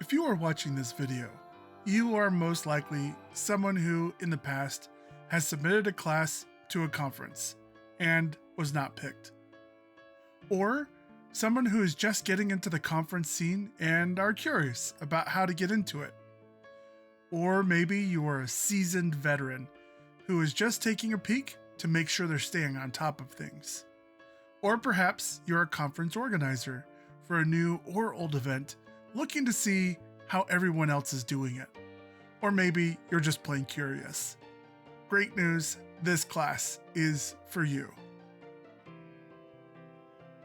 If you are watching this video, you are most likely someone who, in the past, has submitted a class to a conference and was not picked. Or someone who is just getting into the conference scene and are curious about how to get into it. Or maybe you are a seasoned veteran who is just taking a peek to make sure they're staying on top of things. Or perhaps you're a conference organizer for a new or old event looking to see how everyone else is doing it. Or maybe you're just plain curious. Great news, this class is for you.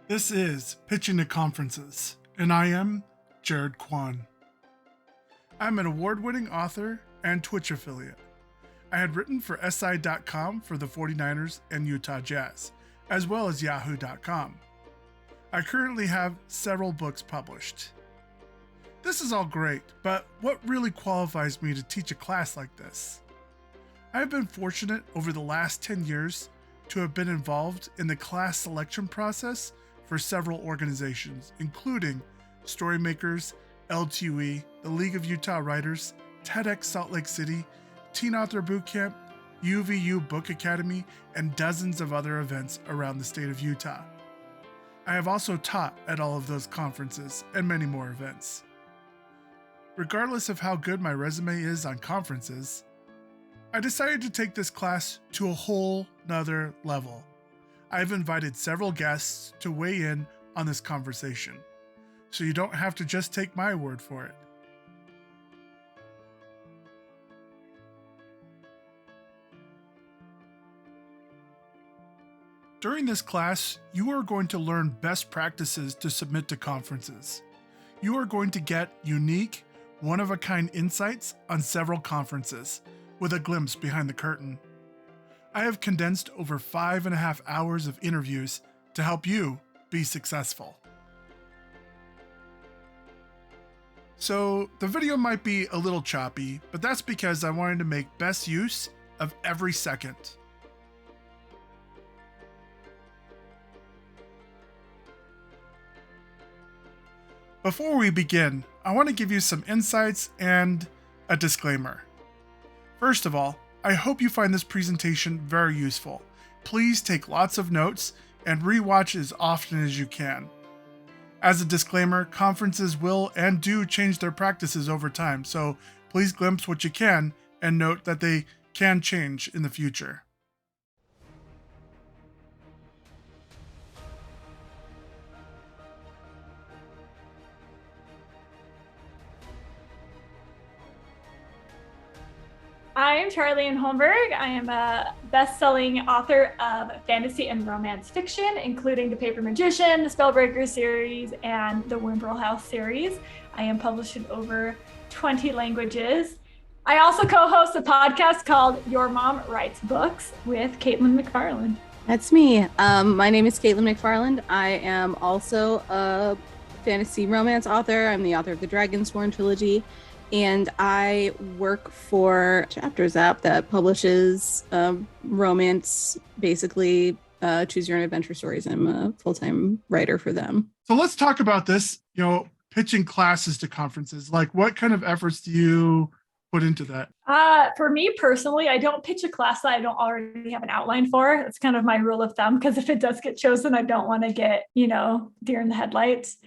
This is Pitching to Conferences, and I am Jared Quan. I'm an award-winning author and Twitch affiliate. I had written for SI.com for the 49ers and Utah Jazz, as well as Yahoo.com. I currently have several books published. This is all great, but what really qualifies me to teach a class like this? I have been fortunate over the last 10 years to have been involved in the class selection process for several organizations, including Storymakers, LTUE, the League of Utah Writers, TEDx Salt Lake City, Teen Author Bootcamp, UVU Book Academy, and dozens of other events around the state of Utah. I have also taught at all of those conferences and many more events. Regardless of how good my resume is on conferences, I decided to take this class to a whole nother level. I've invited several guests to weigh in on this conversation, so you don't have to just take my word for it. During this class, you are going to learn best practices to submit to conferences. You are going to get unique, one-of-a-kind insights on several conferences, with a glimpse behind the curtain. I have condensed over 5.5 hours of interviews to help you be successful. So the video might be a little choppy, but that's because I wanted to make best use of every second. Before we begin, I want to give you some insights and a disclaimer. First of all, I hope you find this presentation very useful. Please take lots of notes and rewatch as often as you can. As a disclaimer, conferences will and do change their practices over time, so please glimpse what you can and note that they can change in the future. I'm Charlene Holmberg. I am a best-selling author of fantasy and romance fiction, including The Paper Magician, the Spellbreaker series, and the Wimbrel House series. I am published in over 20 languages. I also co-host a podcast called Your Mom Writes Books with Caitlin McFarland. That's me. My name is Caitlin McFarland. I am also a fantasy romance author. I'm the author of the Dragonsworn trilogy. And I work for Chapters app that publishes romance, basically choose your own adventure stories. I'm a full-time writer for them. So let's talk about this, pitching classes to conferences. Like, what kind of efforts do you put into that? For me personally, I don't pitch a class that I don't already have an outline for. It's kind of my rule of thumb, because if it does get chosen, I don't want to get, deer in the headlights.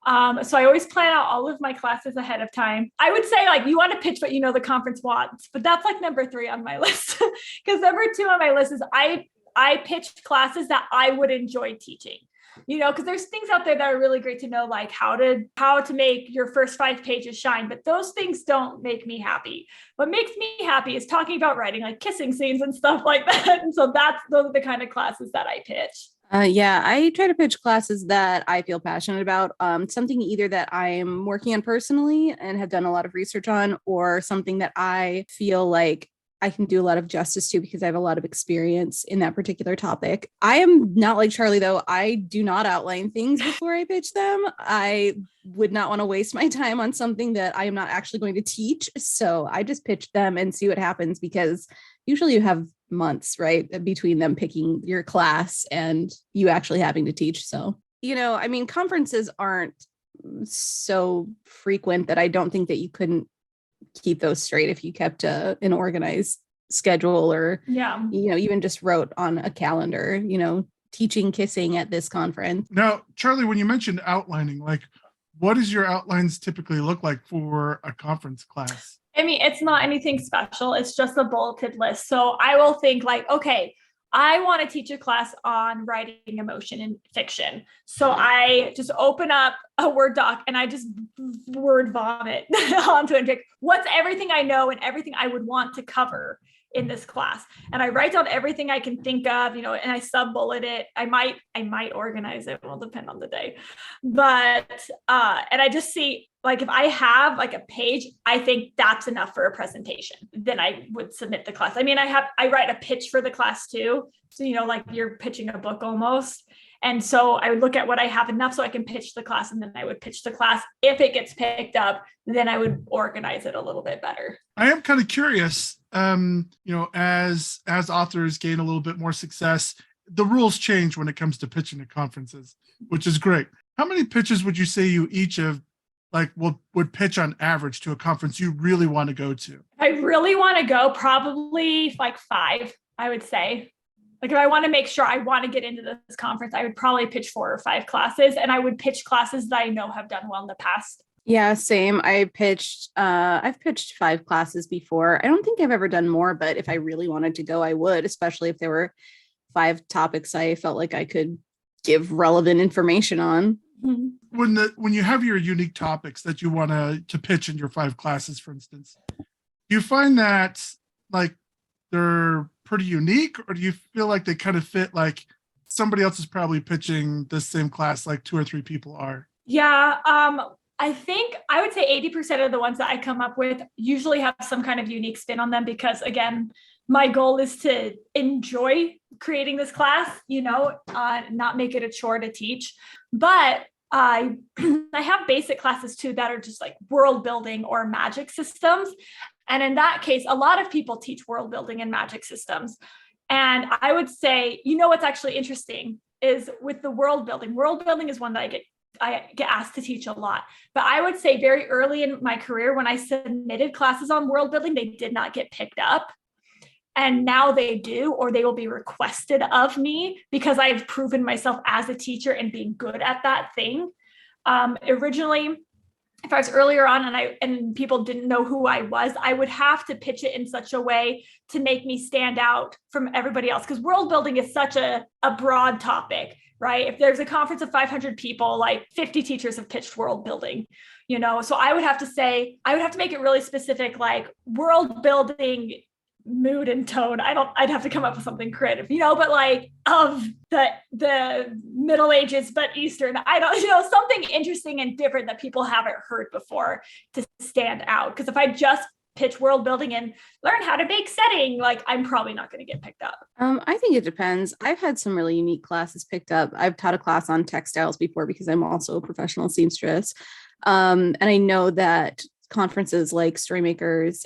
So I always plan out all of my classes ahead of time. I would say you want to pitch what the conference wants, but that's number 3 on my list. Because number 2 on my list is I pitch classes that I would enjoy teaching. Because there's things out there that are really great to know, like how to make your first 5 pages shine. But those things don't make me happy. What makes me happy is talking about writing, like kissing scenes and stuff like that. And so those are the kind of classes that I pitch. I try to pitch classes that I feel passionate about, something either that I'm working on personally and have done a lot of research on, or something that I feel like I can do a lot of justice to because I have a lot of experience in that particular topic. I am not like Charlie, though. I do not outline things before I pitch them. I would not want to waste my time on something that I am not actually going to teach. So I just pitch them and see what happens, because usually you have months, right, between them picking your class and you actually having to teach. So, conferences aren't so frequent that I don't think that you couldn't keep those straight if you kept an organized schedule, or even just wrote on a calendar, teaching kissing at this conference. Now, Charlie, when you mentioned outlining, like, what does your outlines typically look like for a conference class? I mean, it's not anything special. It's just a bulleted list. So I will think like, okay, I want to teach a class on writing emotion in fiction. So I just open up a Word doc and I just word vomit onto it. What's everything I know and everything I would want to cover in this class. And I write down everything I can think of, and I sub-bullet it. I might organize it. It will depend on the day. But, and I just see, like, if I have like a page, I think that's enough for a presentation. Then I would submit the class. I mean, I write a pitch for the class too. So, like you're pitching a book almost. And so I would look at what I have enough so I can pitch the class, and then I would pitch the class. If it gets picked up, then I would organize it a little bit better. I am kind of curious, as authors gain a little bit more success, the rules change when it comes to pitching at conferences, which is great. How many pitches would you say you each have would pitch on average to a conference you really want to go to? I really want to go, probably like 5, I would say. Like, if I want to make sure I want to get into this conference, I would probably pitch 4 or 5 classes, and I would pitch classes that I know have done well in the past. Yeah, same. I've pitched 5 classes before. I don't think I've ever done more, but if I really wanted to go, I would, especially if there were 5 topics I felt like I could give relevant information on. Mm-hmm. When you have your unique topics that you want to pitch in your 5 classes, for instance, do you find that like they're pretty unique, or do you feel like they kind of fit, like somebody else is probably pitching the same class like 2 or 3 people are? Yeah, I think I would say 80% of the ones that I come up with usually have some kind of unique spin on them, because again, my goal is to enjoy creating this class, not make it a chore to teach. But I have basic classes too that are just like world building or magic systems. And in that case, a lot of people teach world building and magic systems. And I would say, what's actually interesting is with the world building is one that I get asked to teach a lot. But I would say very early in my career, when I submitted classes on world building, they did not get picked up. And now they do, or they will be requested of me because I've proven myself as a teacher and being good at that thing. Originally, if I was earlier on and people didn't know who I was, I would have to pitch it in such a way to make me stand out from everybody else, because world building is such a broad topic, right? If there's a conference of 500 people, like 50 teachers have pitched world building, so I would have to make it really specific, like world building mood and tone. I'd have to come up with something creative, but like of the Middle Ages, but Eastern, something interesting and different that people haven't heard before to stand out. Because if I just pitch world building and learn how to bake setting, like I'm probably not going to get picked up. I think it depends. I've had some really unique classes picked up. I've taught a class on textiles before because I'm also a professional seamstress. And I know that conferences like Storymakers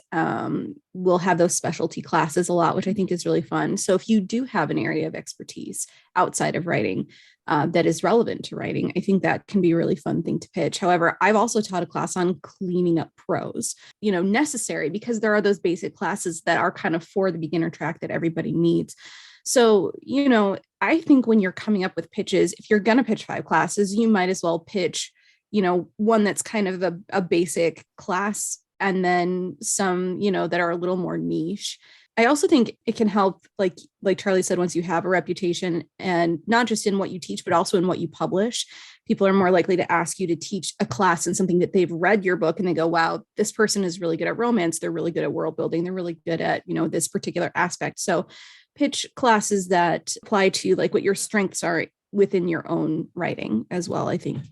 will have those specialty classes a lot, which I think is really fun. So if you do have an area of expertise outside of writing that is relevant to writing, I think that can be a really fun thing to pitch. However, I've also taught a class on cleaning up prose, necessary because there are those basic classes that are kind of for the beginner track that everybody needs. So, I think when you're coming up with pitches, if you're going to pitch 5 classes, you might as well pitch one that's kind of a basic class, and then some, that are a little more niche. I also think it can help, like Charlie said, once you have a reputation, and not just in what you teach, but also in what you publish, people are more likely to ask you to teach a class in something that they've read your book and they go, wow, this person is really good at romance. They're really good at world building. They're really good at, this particular aspect. So pitch classes that apply to like what your strengths are within your own writing as well, I think.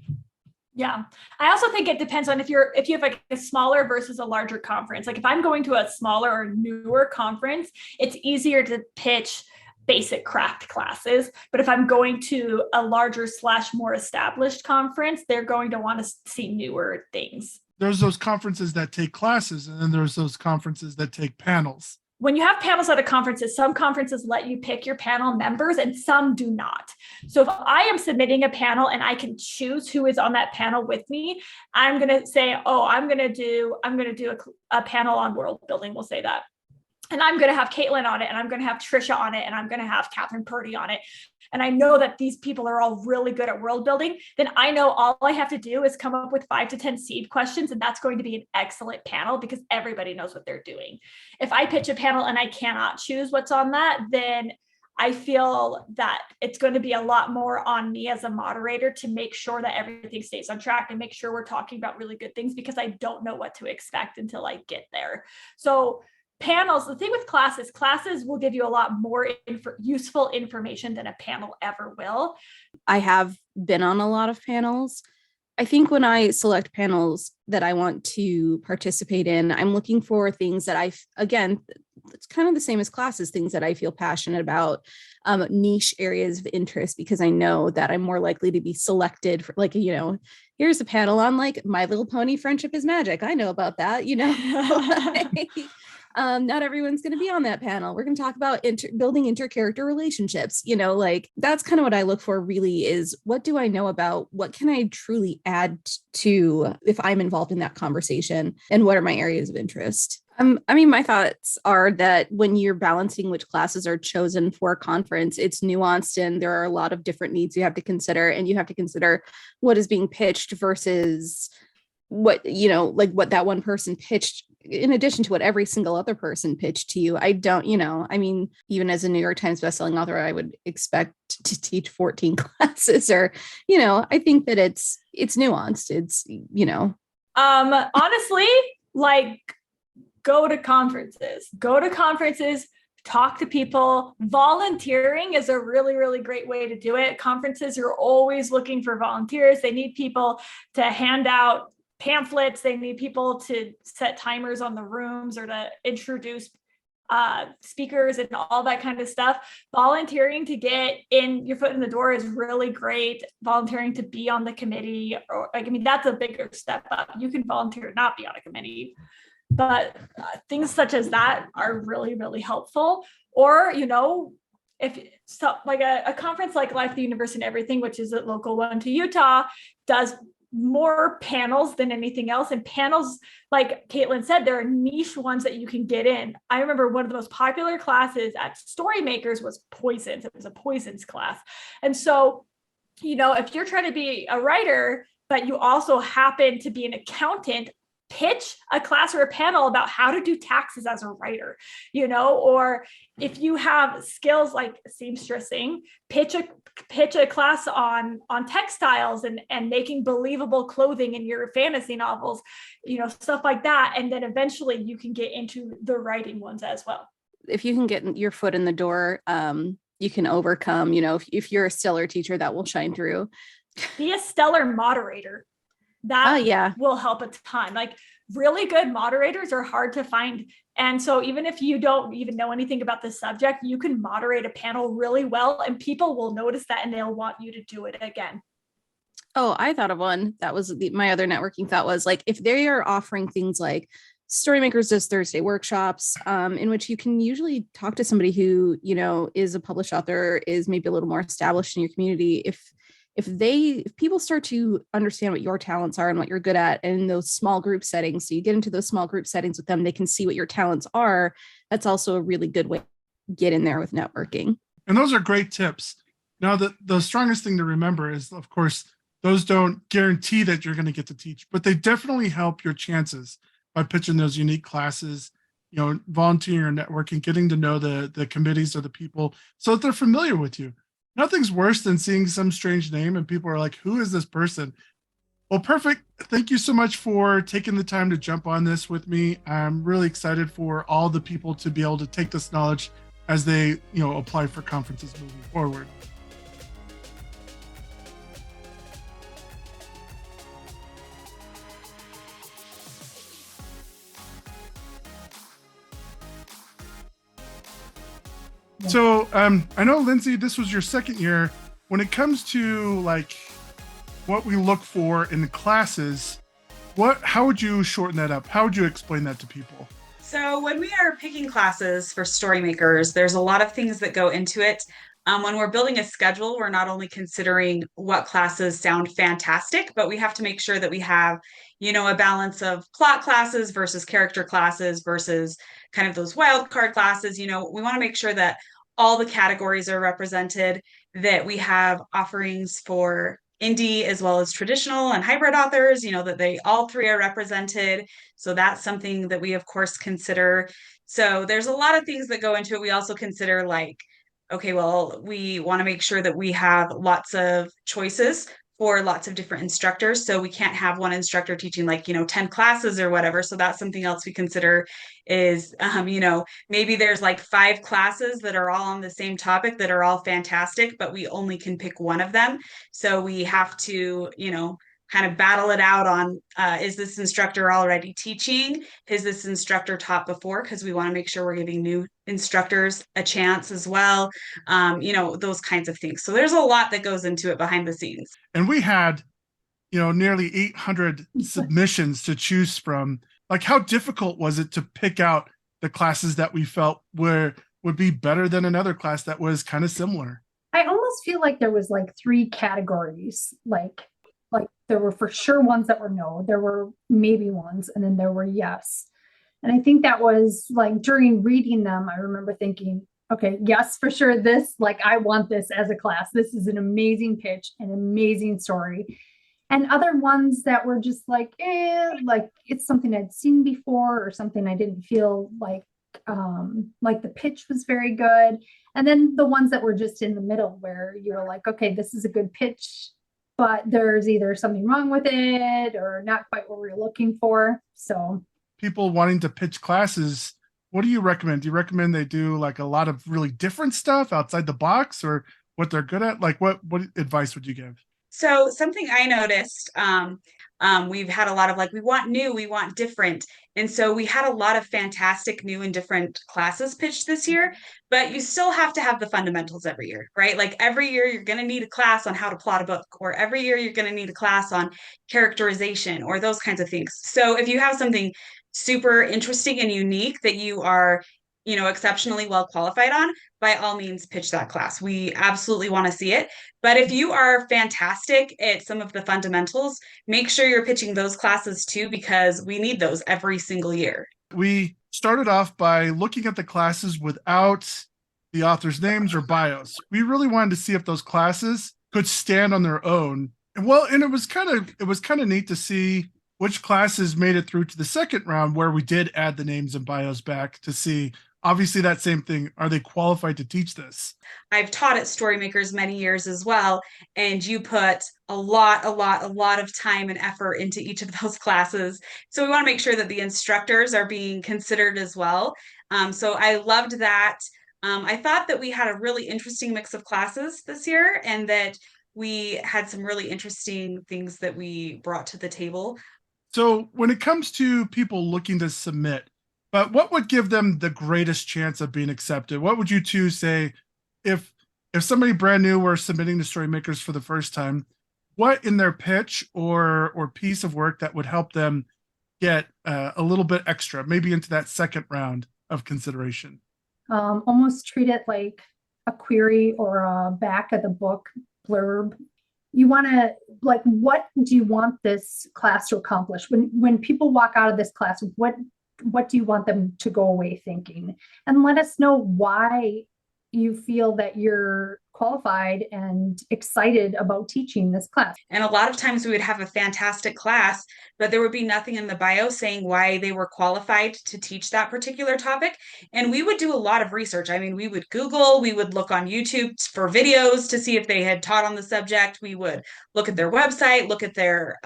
Yeah. I also think it depends on if you have like a smaller versus a larger conference. Like if I'm going to a smaller or newer conference, it's easier to pitch basic craft classes. But if I'm going to a larger / more established conference, they're going to want to see newer things. There's those conferences that take classes, and then there's those conferences that take panels. when you have panels at a conferences, some conferences let you pick your panel members and some do not. So if I am submitting a panel and I can choose who is on that panel with me, I'm going to say, oh, I'm going to do a panel on world building. We'll say that. And I'm going to have Caitlin on it, and I'm going to have Trisha on it, and I'm going to have Catherine Purdy on it. And I know that these people are all really good at world building. Then I know all I have to do is come up with 5 to 10 seed questions, and that's going to be an excellent panel because everybody knows what they're doing. If I pitch a panel and I cannot choose what's on that, then I feel that it's going to be a lot more on me as a moderator to make sure that everything stays on track and make sure we're talking about really good things, because I don't know what to expect until I get there. So panels, the thing with classes will give you a lot more useful information than a panel ever will. I have been on a lot of panels. I think when I select panels that I want to participate in, I'm looking for things that again, it's kind of the same as classes, things that I feel passionate about, niche areas of interest, because I know that I'm more likely to be selected for, like, here's a panel on like My Little Pony Friendship is Magic. I know about that, not everyone's going to be on that panel. We're going to talk about building intercharacter relationships. Like that's kind of what I look for really, is what do I know about, what can I truly add to if I'm involved in that conversation, and what are my areas of interest? My thoughts are that when you're balancing which classes are chosen for a conference, it's nuanced and there are a lot of different needs you have to consider, and you have to consider what is being pitched versus what, like what that one person pitched in addition to what every single other person pitched to you. I don't, even as a New York Times bestselling author, I would expect to teach 14 classes, or, I think that it's nuanced. It's, honestly, like go to conferences, talk to people. Volunteering is a really, really great way to do it. Conferences are always looking for volunteers. They need people to hand out pamphlets. They need people to set timers on the rooms or to introduce speakers and all that kind of stuff. Volunteering to get in your foot in the door is really great. Volunteering to be on the committee, or that's a bigger step up. You can volunteer to not be on a committee, but things such as that are really, really helpful. Or, if so, like a conference like Life, the Universe, and Everything, which is a local one to Utah, does more panels than anything else. And panels, like Caitlin said, there are niche ones that you can get in. I remember one of the most popular classes at Storymakers was poisons. It was a poisons class. And so, if you're trying to be a writer, but you also happen to be an accountant, pitch a class or a panel about how to do taxes as a writer, or if you have skills like seamstressing, pitch a class on textiles and making believable clothing in your fantasy novels, stuff like that. And then eventually you can get into the writing ones as well. If you can get your foot in the door, you can overcome, if you're a stellar teacher, that will shine through. Be a stellar moderator. That will help a ton. Like really good moderators are hard to find. And so even if you don't even know anything about the subject, you can moderate a panel really well and people will notice that and they'll want you to do it again. Oh, I thought of one. That was my other networking thought was like, if they are offering things like Storymakers does Thursday workshops, in which you can usually talk to somebody who, is a published author, is maybe a little more established in your community. If people start to understand what your talents are and what you're good at, and in those small group settings, so you get into those small group settings with them, they can see what your talents are. That's also a really good way to get in there with networking. And those are great tips. Now, the strongest thing to remember is, of course, those don't guarantee that you're going to get to teach, but they definitely help your chances by pitching those unique classes, volunteering or networking, getting to know the committees or the people so that they're familiar with you. Nothing's worse than seeing some strange name and people are like, who is this person? Well, perfect. Thank you so much for taking the time to jump on this with me. I'm really excited for all the people to be able to take this knowledge as they, apply for conferences moving forward. So I know, Lindsay, this was your second year. When it comes to like what we look for in the classes, how would you shorten that up? How would you explain that to people? So, when we are picking classes for story makers, there's a lot of things that go into it. When we're building a schedule, we're not only considering what classes sound fantastic, but we have to make sure that we have, a balance of plot classes versus character classes versus kind of those wild card classes. We want to make sure that all the categories are represented, that we have offerings for indie as well as traditional and hybrid authors, that they all three are represented. So that's something that we, of course, consider. So there's a lot of things that go into it. We also consider, like, okay, well, we want to make sure that we have lots of choices for lots of different instructors. So we can't have one instructor teaching, like, 10 classes or whatever. So that's something else we consider is, maybe there's like 5 classes that are all on the same topic that are all fantastic, but we only can pick one of them. So we have to, kind of battle it out on, is this instructor already teaching? Is this instructor taught before? Because we want to make sure we're giving new instructors a chance as well. Those kinds of things. So there's a lot that goes into it behind the scenes. And we had, nearly 800 submissions to choose from. Like, how difficult was it to pick out the classes that we felt would be better than another class that was kind of similar? I almost feel like there was like 3 categories. Like there were for sure ones that were no, there were maybe ones, and then there were yes. And I think that was like during reading them, I remember thinking, okay, yes, for sure. This, like, I want this as a class. This is an amazing pitch, an amazing story. And other ones that were just like, like it's something I'd seen before or something I didn't feel like the pitch was very good. And then the ones that were just in the middle where you're like, okay, this is a good pitch, but there's either something wrong with it or not quite what we're looking for. So people wanting to pitch classes, what do you recommend? Do you recommend they do like a lot of really different stuff outside the box, or what they're good at? Like, what advice would you give? So something I noticed, we've had a lot of, like, we want new, we want different. And so we had a lot of fantastic new and different classes pitched this year, but you still have to have the fundamentals every year, right? Like every year you're going to need a class on how to plot a book, or every year you're going to need a class on characterization or those kinds of things. So if you have something super interesting and unique that you are, exceptionally well qualified on, by all means pitch that class. We absolutely want to see it. But if you are fantastic at some of the fundamentals, make sure you're pitching those classes too, because we need those every single year. We started off by looking at the classes without the authors' names or bios. We really wanted to see if those classes could stand on their own. And it was kind of neat to see which classes made it through to the second round, where we did add the names and bios back to see, obviously, that same thing. Are they qualified to teach this? I've taught at Storymakers many years as well, and you put a lot of time and effort into each of those classes. So we want to make sure that the instructors are being considered as well. So I loved that. I thought that we had a really interesting mix of classes this year, and that we had some really interesting things that we brought to the table. So when it comes to people looking to submit, but what would give them the greatest chance of being accepted? What would you two say if somebody brand new were submitting to Storymakers for the first time? What in their pitch or piece of work that would help them get a little bit extra, maybe into that second round of consideration? almost treat it like a query or a back of the book blurb. You want to, like, what do you want this class to accomplish? When people walk out of this class, what do you want them to go away thinking? And let us know why you feel that you're qualified and excited about teaching this class. And a lot of times we would have a fantastic class, but there would be nothing in the bio saying why they were qualified to teach that particular topic. And we would do a lot of research. I mean, we would Google, we would look on YouTube for videos to see if they had taught on the subject. We would look at their website, look at their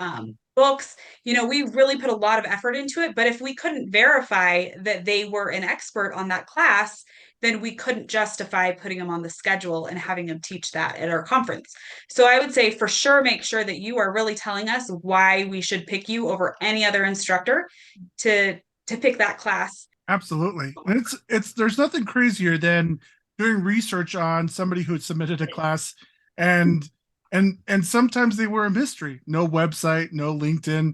books. We really put a lot of effort into it. But if we couldn't verify that they were an expert on that class, then we couldn't justify putting them on the schedule and having them teach that at our conference. So I would say for sure, make sure that you are really telling us why we should pick you over any other instructor to pick that class. Absolutely. And it's there's nothing crazier than doing research on somebody who had submitted a class and sometimes they were a mystery. No website, no LinkedIn,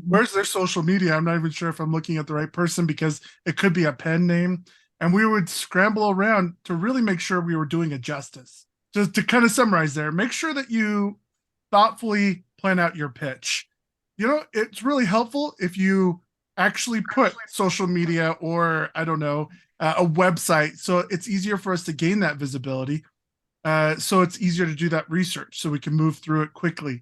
Where's their social media? I'm not even sure if I'm looking at the right person because it could be a pen name. And we would scramble around to really make sure we were doing it justice. Just to kind of summarize there, make sure that you thoughtfully plan out your pitch. It's really helpful if you actually put social media or, I don't know, a website. So it's easier for us to gain that visibility. So it's easier to do that research so we can move through it quickly.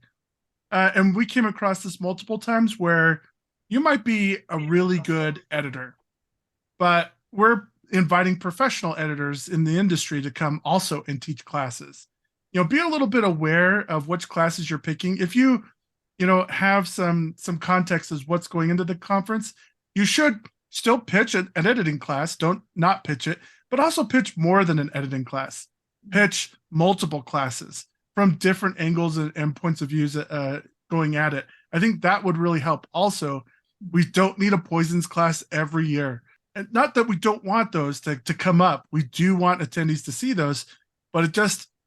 And we came across this multiple times where you might be a really good editor, but we're inviting professional editors in the industry to come also and teach classes. Be a little bit aware of which classes you're picking. If you have some context as what's going into the conference, you should still pitch an editing class. Don't not pitch it, but also pitch more than an editing class. Pitch multiple classes from different angles and points of views going at it. I think that would really help. Also, we don't need a poisons class every year. And not that we don't want those to come up. We do want attendees to see those, but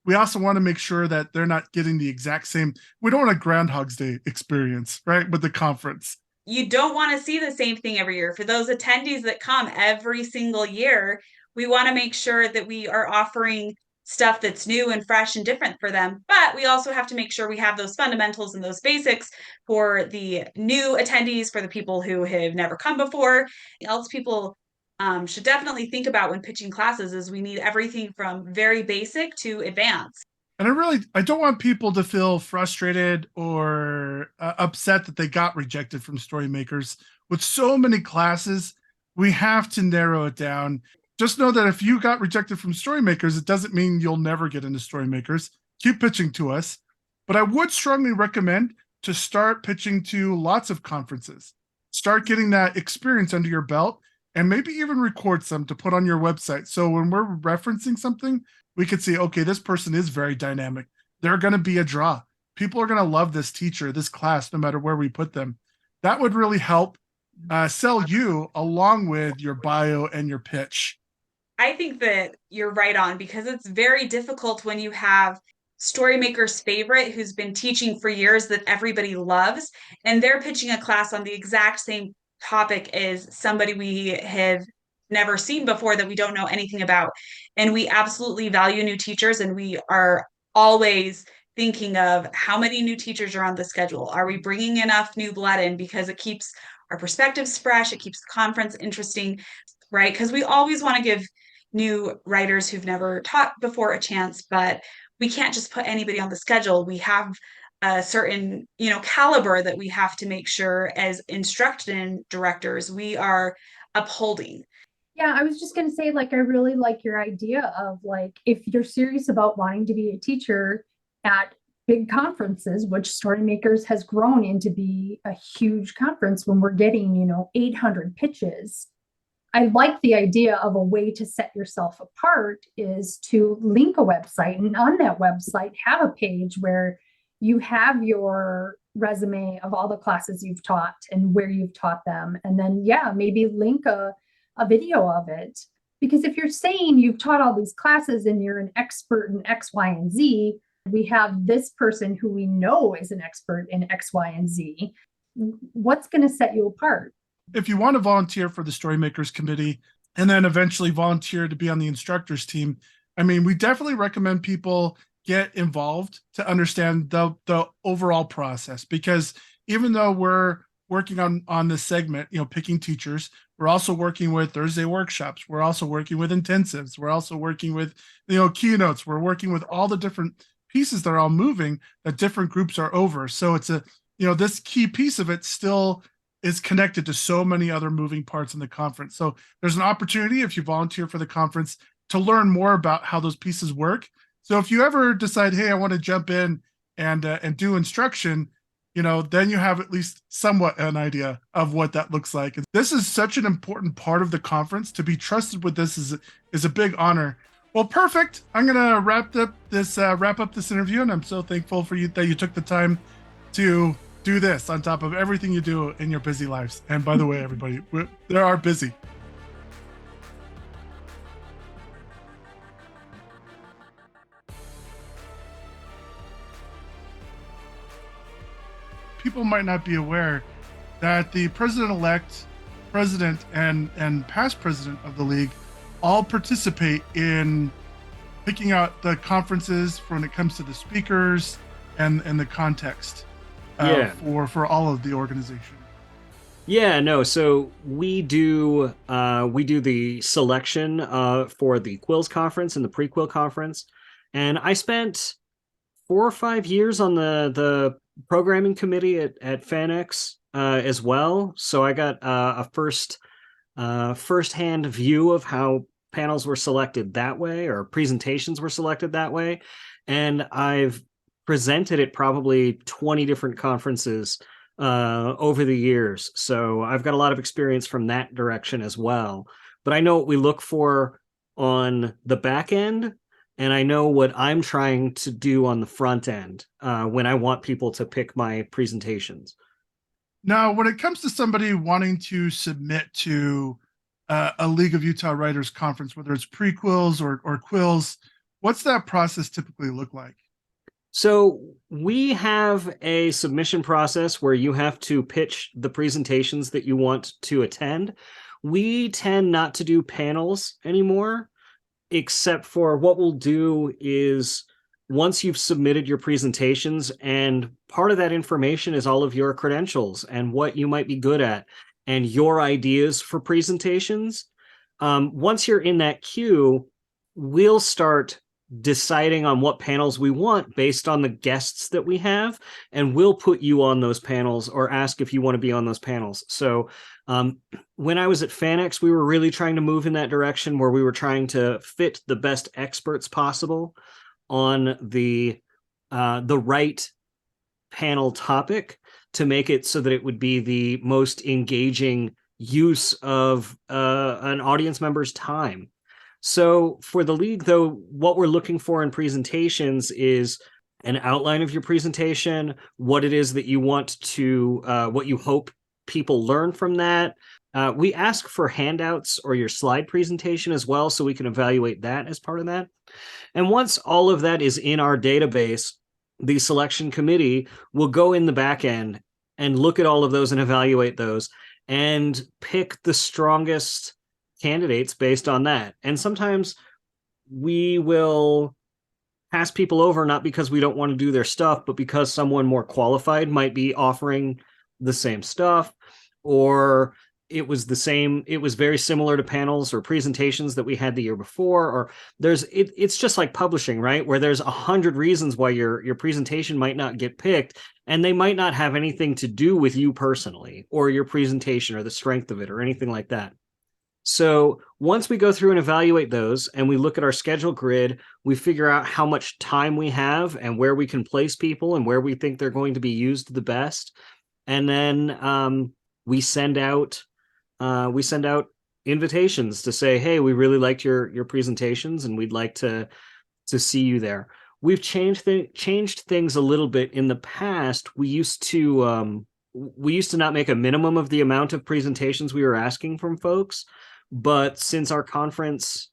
we also want to make sure that they're not getting the exact same. We don't want a Groundhog's Day experience, right, with the conference. You don't want to see the same thing every year. For those attendees that come every single year, we want to make sure that we are offering stuff that's new and fresh and different for them. But we also have to make sure we have those fundamentals and those basics for the new attendees, for the people who have never come before. Else people should definitely think about when pitching classes is we need everything from very basic to advanced. And I don't want people to feel frustrated or upset that they got rejected from Storymakers. With so many classes, we have to narrow it down. Just know that if you got rejected from Storymakers, it doesn't mean you'll never get into Storymakers. Keep pitching to us. But I would strongly recommend to start pitching to lots of conferences. Start getting that experience under your belt and maybe even record some to put on your website. So when we're referencing something, we could see, okay, this person is very dynamic. They're going to be a draw. People are going to love this teacher, this class, no matter where we put them. That would really help sell you along with your bio and your pitch. I think that you're right on, because it's very difficult when you have Storymaker's favorite who's been teaching for years that everybody loves, and they're pitching a class on the exact same topic as somebody we have never seen before that we don't know anything about. And we absolutely value new teachers, and we are always thinking of how many new teachers are on the schedule. Are we bringing enough new blood in? Because it keeps our perspectives fresh. It keeps the conference interesting, right? Because we always want to give new writers who've never taught before a chance, but we can't just put anybody on the schedule. We have a certain, caliber that we have to make sure as instruction directors we are upholding. Yeah, I was just going to say, I really like your idea of if you're serious about wanting to be a teacher at big conferences, which Storymakers has grown into be a huge conference when we're getting, 800 pitches. I like the idea of a way to set yourself apart is to link a website, and on that website have a page where you have your resume of all the classes you've taught and where you've taught them. And then, maybe link a video of it. Because if you're saying you've taught all these classes and you're an expert in X, Y, and Z, we have this person who we know is an expert in X, Y, and Z. What's going to set you apart? If you want to volunteer for the Storymakers Committee and then eventually volunteer to be on the instructors team, we definitely recommend people get involved to understand the overall process. Because even though we're working on this segment, picking teachers, we're also working with Thursday workshops. We're also working with intensives. We're also working with, keynotes. We're working with all the different pieces that are all moving that different groups are over. So it's this key piece of it still is connected to so many other moving parts in the conference. So there's an opportunity, if you volunteer for the conference, to learn more about how those pieces work. So if you ever decide, hey, I want to jump in and do instruction, then you have at least somewhat an idea of what that looks like. And this is such an important part of the conference. To be trusted with this is a big honor. Well, perfect. I'm gonna wrap up this interview, and I'm so thankful for you that you took the time to do this on top of everything you do in your busy lives. And by the way, everybody, they are busy. People might not be aware, that the president-elect, president, and past president of the league all participate in picking out the conferences when it comes to the speakers and the context for all of the organization. Yeah, no. So we do the selection for the Quills conference and the pre-Quill conference, and I spent 4 or 5 years on the programming committee at FanX as well. So I got a first-hand view of how panels were selected that way, or presentations were selected that way, and I've presented at probably 20 different conferences over the years. So I've got a lot of experience from that direction as well. But I know what we look for on the back end, and I know what I'm trying to do on the front end when I want people to pick my presentations. Now, when it comes to somebody wanting to submit to a League of Utah Writers conference, whether it's pre-Quills or Quills, what's that process typically look like? So we have a submission process where you have to pitch the presentations that you want to attend. We tend not to do panels anymore, except for what we'll do is once you've submitted your presentations, and part of that information is all of your credentials and what you might be good at and your ideas for presentations. Once you're in that queue, we'll start deciding on what panels we want based on the guests that we have, and we'll put you on those panels or ask if you want to be on those panels. So when I was at FanX, we were really trying to move in that direction where we were trying to fit the best experts possible on the right panel topic to make it so that it would be the most engaging use of an audience member's time. So for the league, though, what we're looking for in presentations is an outline of your presentation, what it is that you want to, what you hope people learn from that. We ask for handouts or your slide presentation as well, so we can evaluate that as part of that. And once all of that is in our database, the selection committee will go in the back end and look at all of those and evaluate those and pick the strongest candidates based on that. And sometimes we will pass people over, not because we don't want to do their stuff, but because someone more qualified might be offering the same stuff, or it was very similar to panels or presentations that we had the year before, or it's just like publishing, right? Where there's 100 reasons why your presentation might not get picked, and they might not have anything to do with you personally or your presentation or the strength of it or anything like that. So once we go through and evaluate those and we look at our schedule grid, we figure out how much time we have and where we can place people and where we think they're going to be used the best. And then we send out invitations to say, hey, we really liked your presentations and we'd like to see you there. We've changed things a little bit. In the past, we used to not make a minimum of the amount of presentations we were asking from folks. But since our conference,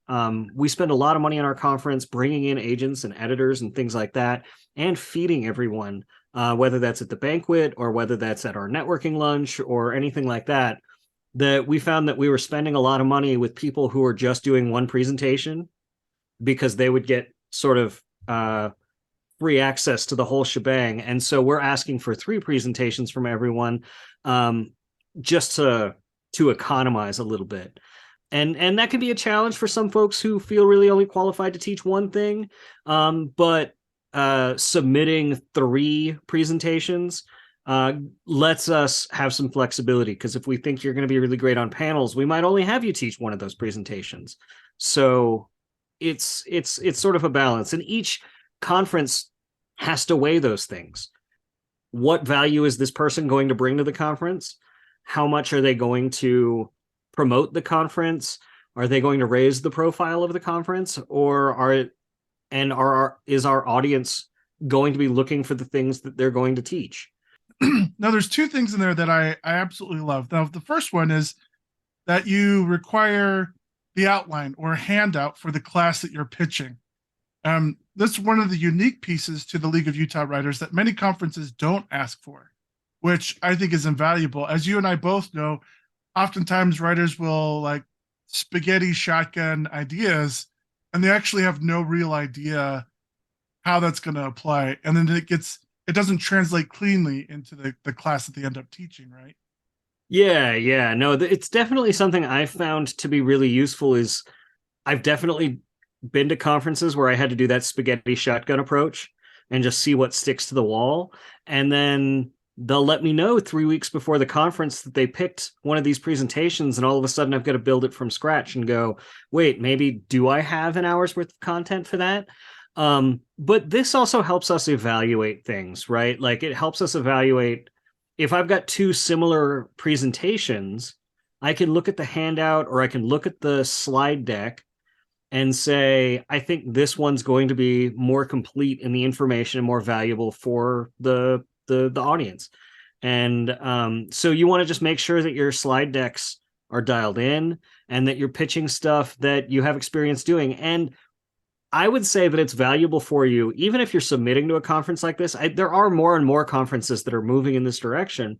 we spend a lot of money on our conference, bringing in agents and editors and things like that, and feeding everyone, whether that's at the banquet or whether that's at our networking lunch or anything like that, that we found that we were spending a lot of money with people who were just doing one presentation because they would get sort of free access to the whole shebang. And so we're asking for 3 presentations from everyone just to economize a little bit. And that can be a challenge for some folks who feel really only qualified to teach one thing. But submitting 3 presentations lets us have some flexibility, because if we think you're going to be really great on panels, we might only have you teach one of those presentations. So it's sort of a balance, and each conference has to weigh those things. What value is this person going to bring to the conference? How much are they going to promote the conference? Are they going to raise the profile of the conference, or is our audience going to be looking for the things that they're going to teach? Now, there's 2 things in there that I absolutely love. Now, the first one is that you require the outline or a handout for the class that you're pitching. That's one of the unique pieces to the League of Utah Writers that many conferences don't ask for. which I think is invaluable. As you and I both know, oftentimes writers will like spaghetti shotgun ideas and they actually have no real idea how that's going to apply. And then it doesn't translate cleanly into the class that they end up teaching, right? Yeah. No, it's definitely something I've found to be really useful is I've definitely been to conferences where I had to do that spaghetti shotgun approach and just see what sticks to the wall. And then they'll let me know 3 weeks before the conference that they picked one of these presentations. And all of a sudden I've got to build it from scratch and go, wait, maybe do I have an hour's worth of content for that? But this also helps us evaluate things, right? Like it helps us evaluate if I've got two similar presentations, I can look at the handout or I can look at the slide deck and say, I think this one's going to be more complete in the information and more valuable for the audience. And so you want to just make sure that your slide decks are dialed in and that you're pitching stuff that you have experience doing. And I would say that it's valuable for you, even if you're submitting to a conference like this. There are more and more conferences that are moving in this direction.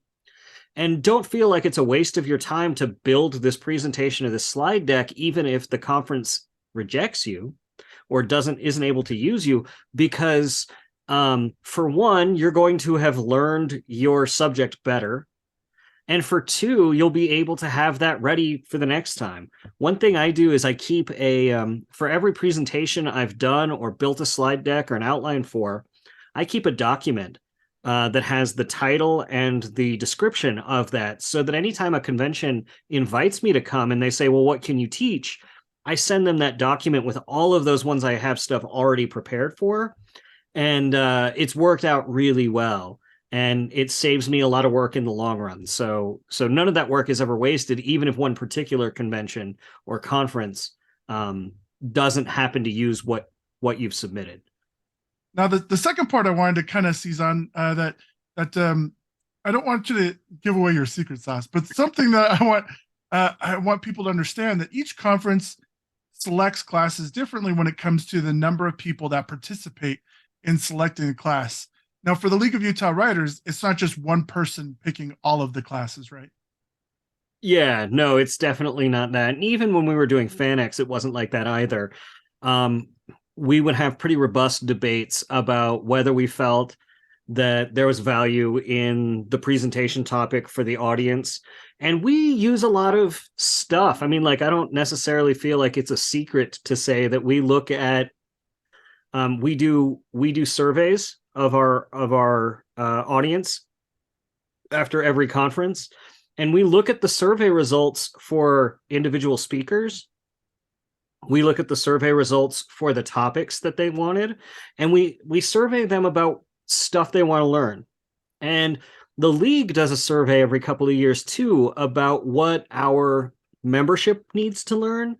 And don't feel like it's a waste of your time to build this presentation of this slide deck, even if the conference rejects you or isn't able to use you, because for one, you're going to have learned your subject better. And for two, you'll be able to have that ready for the next time. One thing I do is I keep for every presentation I've done or built a slide deck or an outline for, I keep a document that has the title and the description of that, so that anytime a convention invites me to come and they say, well, what can you teach? I send them that document with all of those ones I have stuff already prepared for. And it's worked out really well. And it saves me a lot of work in the long run. So none of that work is ever wasted, even if one particular convention or conference doesn't happen to use what you've submitted. Now, the second part I wanted to kind of seize on that I don't want you to give away your secret sauce, but something that I want people to understand that each conference selects classes differently when it comes to the number of people that participate in selecting a class. Now, for the League of Utah Writers, it's not just one person picking all of the classes, right? Yeah, no, it's definitely not that. And even when we were doing FanX, it wasn't like that either. We would have pretty robust debates about whether we felt that there was value in the presentation topic for the audience. And we use a lot of stuff. I mean, like, I don't necessarily feel like it's a secret to say that we look at, we do surveys of our audience after every conference, and we look at the survey results for individual speakers. We look at the survey results for the topics that they wanted, and we survey them about stuff they want to learn. And the league does a survey every couple of years too about what our membership needs to learn.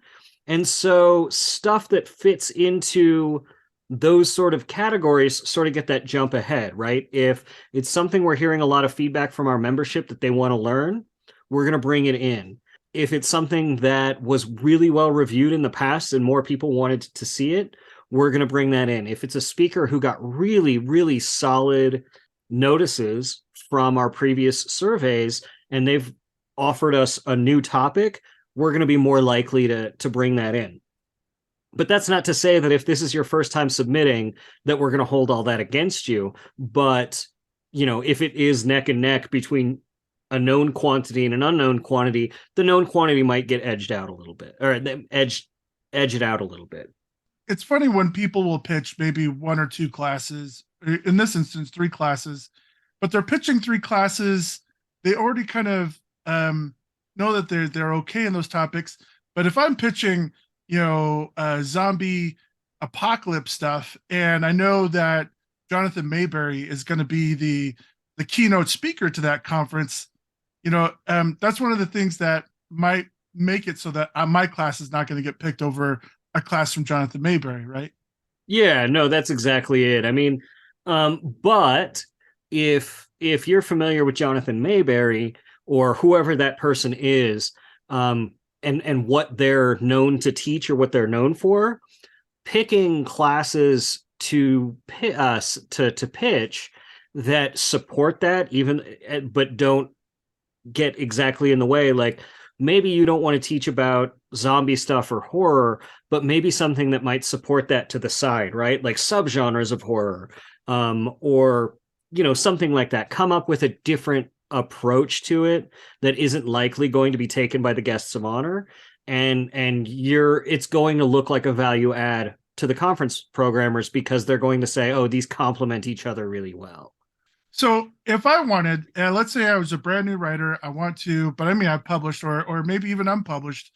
And so stuff that fits into those sort of categories sort of get that jump ahead, right? If it's something we're hearing a lot of feedback from our membership that they want to learn, we're going to bring it in. If it's something that was really well reviewed in the past and more people wanted to see it, we're going to bring that in. If it's a speaker who got really, really solid notices from our previous surveys and they've offered us a new topic, we're going to be more likely to bring that in. But that's not to say that if this is your first time submitting, that we're going to hold all that against you. But, you know, if it is neck and neck between a known quantity and an unknown quantity, the known quantity might get edged out a little bit, or edge it out a little bit. It's funny when people will pitch maybe one or two classes, in this instance, 3 classes, but they're pitching 3 classes. They already kind of know that they're okay in those topics. But if I'm pitching, zombie apocalypse stuff, and I know that Jonathan Mayberry is going to be the keynote speaker to that conference, that's one of the things that might make it so that my class is not going to get picked over a class from Jonathan Mayberry, right? Yeah, no, that's exactly it. I mean, but if you're familiar with Jonathan Mayberry or whoever that person is, and what they're known to teach or what they're known for, picking classes to pitch that support that, even but don't get exactly in the way. Like maybe you don't want to teach about zombie stuff or horror, but maybe something that might support that to the side, right? Like subgenres of horror, or something like that. Come up with a different approach to it that isn't likely going to be taken by the guests of honor, and it's going to look like a value add to the conference programmers because they're going to say, oh, these complement each other really well. So if I wanted, let's say I was a brand new writer, I want to, but I mean, I've published or maybe even unpublished,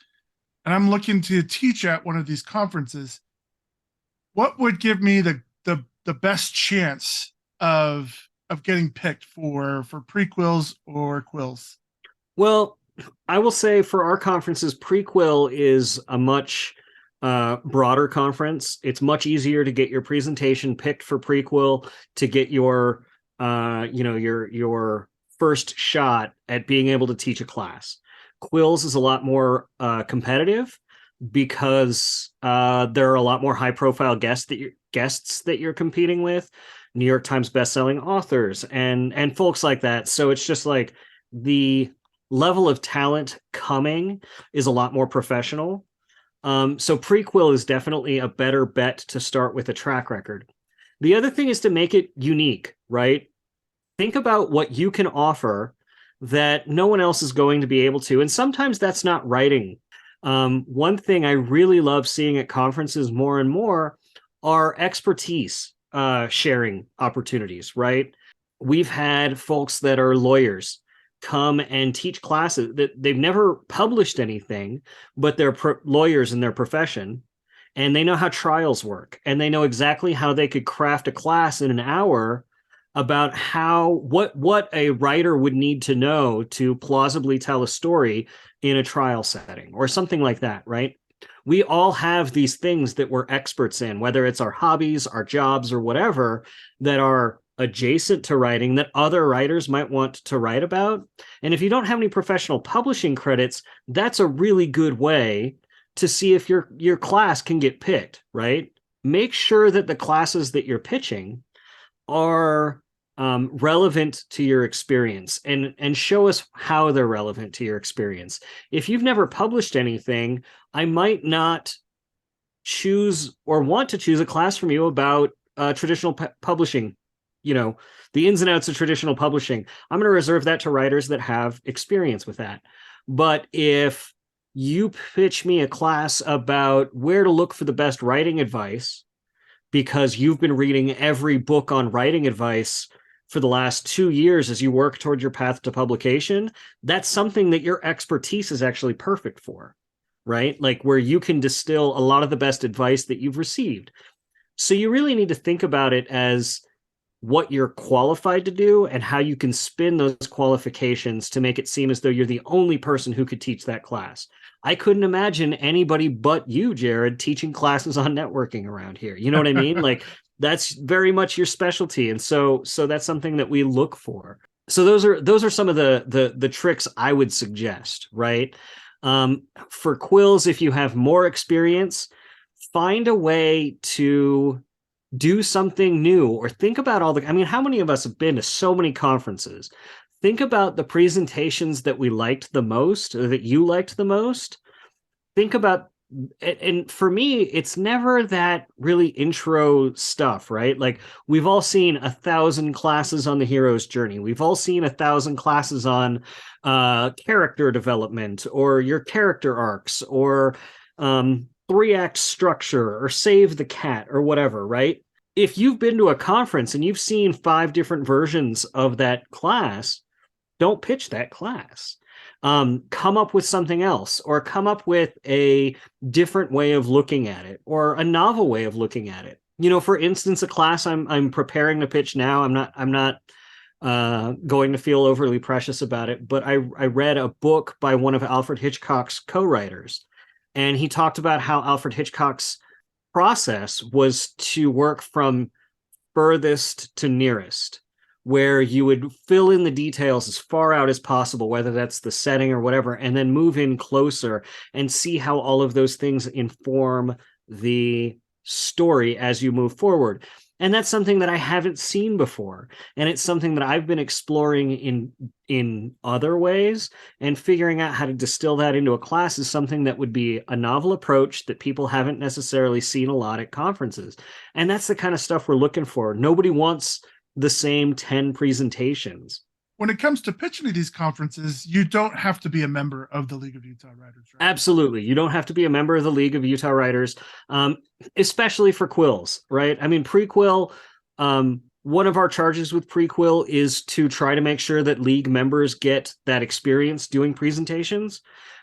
and I'm looking to teach at one of these conferences, what would give me the best chance of getting picked for prequels or quills? Well, I will say for our conferences, prequel is a much broader conference. It's much easier to get your presentation picked for prequel, to get your your first shot at being able to teach a class. Quills is a lot more competitive because there are a lot more high profile guests that you're competing with, New York Times bestselling authors and folks like that. So it's just like the level of talent coming is a lot more professional. So prequel is definitely a better bet to start with a track record. The other thing is to make it unique, right? Think about what you can offer that no one else is going to be able to. And sometimes that's not writing. One thing I really love seeing at conferences more and more are expertise sharing opportunities, right? We've had folks that are lawyers come and teach classes that they've never published anything, but they're lawyers in their profession, and they know how trials work, and they know exactly how they could craft a class in an hour about what a writer would need to know to plausibly tell a story in a trial setting or something like that, right? We all have these things that we're experts in, whether it's our hobbies, our jobs, or whatever, that are adjacent to writing that other writers might want to write about. And if you don't have any professional publishing credits, that's a really good way to see if your class can get picked, right? Make sure that the classes that you're pitching are relevant to your experience, and show us how they're relevant to your experience. If you've never published anything, I might not choose or want to choose a class from you about traditional publishing, the ins and outs of traditional publishing. I'm going to reserve that to writers that have experience with that. But if you pitch me a class about where to look for the best writing advice because you've been reading every book on writing advice for the last 2 years as you work toward your path to publication, that's something that your expertise is actually perfect for, right? Like where you can distill a lot of the best advice that you've received. So you really need to think about it as what you're qualified to do and how you can spin those qualifications to make it seem as though you're the only person who could teach that class. I couldn't imagine anybody but you, Jared, teaching classes on networking around here. You know what I mean? Like that's very much your specialty. And so that's something that we look for. So those are some of the tricks I would suggest, right? For quills, if you have more experience, find a way to do something new, or think about how many of us have been to so many conferences? Think about the presentations that we liked the most, or that you liked the most. Think about, and for me, it's never that really intro stuff, right? Like we've all seen 1,000 classes on the hero's journey. We've all seen 1,000 classes on character development, or your character arcs, or 3-act structure, or save the cat, or whatever, right? If you've been to a conference and you've seen 5 different versions of that class, don't pitch that class. Come up with something else, or come up with a different way of looking at it, or a novel way of looking at it. For instance, a class I'm preparing to pitch now, I'm not going to feel overly precious about it, but I read a book by one of Alfred Hitchcock's co-writers, and he talked about how Alfred Hitchcock's process was to work from furthest to nearest, where you would fill in the details as far out as possible, whether that's the setting or whatever, and then move in closer and see how all of those things inform the story as you move forward. And that's something that I haven't seen before. And it's something that I've been exploring in other ways, and figuring out how to distill that into a class is something that would be a novel approach that people haven't necessarily seen a lot at conferences. And that's the kind of stuff we're looking for. Nobody wants the same 10 presentations. When it comes to pitching at these conferences, you don't have to be a member of the League of Utah Writers, right? Absolutely. You don't have to be a member of the League of Utah Writers, especially for quills, right? I mean, pre-quill, one of our charges with pre-quill is to try to make sure that League members get that experience doing presentations.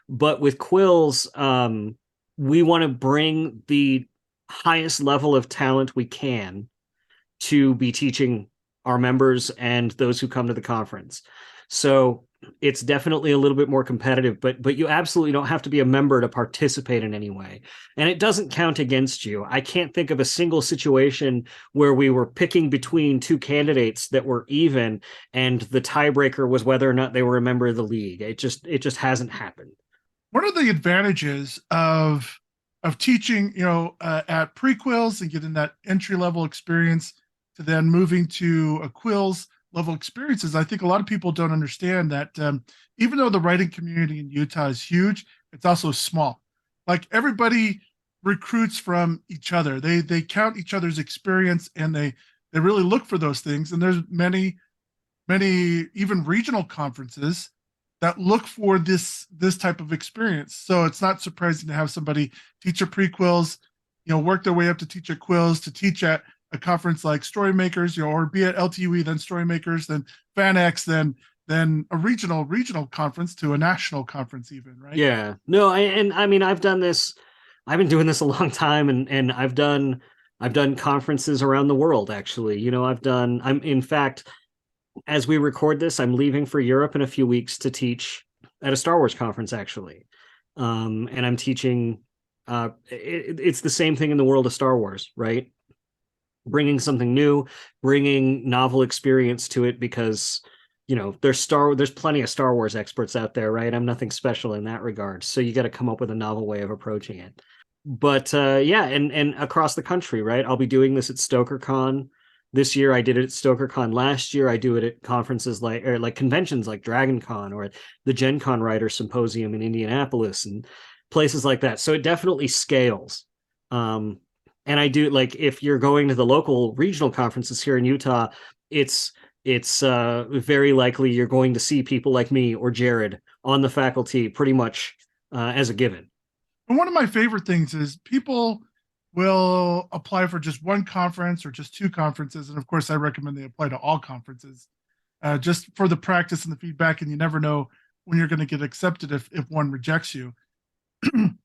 But with quills, we want to bring the highest level of talent we can to be teaching our members and those who come to the conference. So it's definitely a little bit more competitive, but you absolutely don't have to be a member to participate in any way. And it doesn't count against you. I can't think of a single situation where we were picking between two candidates that were even, and the tiebreaker was whether or not they were a member of the league. It just hasn't happened. What are the advantages of teaching, at pre-quills and getting that entry-level experience to then moving to a quills level experiences? I think a lot of people don't understand that even though the writing community in Utah is huge, it's also small. Like, everybody recruits from each other. They count each other's experience, and they really look for those things. And there's many even regional conferences that look for this type of experience. So it's not surprising to have somebody teach a pre-quills, work their way up to teach at quills, to teach at a conference like Storymakers, or be at LTUE, then Storymakers, then FanX, then a regional conference to a national conference even, right? Yeah. No, I mean, I've done this. I've been doing this a long time, and I've done conferences around the world, actually. I'm in fact, as we record this, I'm leaving for Europe in a few weeks to teach at a Star Wars conference, actually. And I'm teaching, it's the same thing in the world of Star Wars, right? Bringing something new, bringing novel experience to it, because there's plenty of Star Wars experts out there, right? I'm nothing special in that regard. So you got to come up with a novel way of approaching it. But yeah, and across the country, right? I'll be doing this at StokerCon this year. I did it at StokerCon last year. I do it at conferences like conventions like DragonCon, or the Gen Con Writer Symposium in Indianapolis, and places like that. So it definitely scales. And I do, like, if you're going to the local regional conferences here in Utah, it's very likely you're going to see people like me or Jared on the faculty pretty much as a given. And one of my favorite things is people will apply for just one conference or just two conferences. And of course, I recommend they apply to all conferences just for the practice and the feedback. And you never know when you're going to get accepted if one rejects you.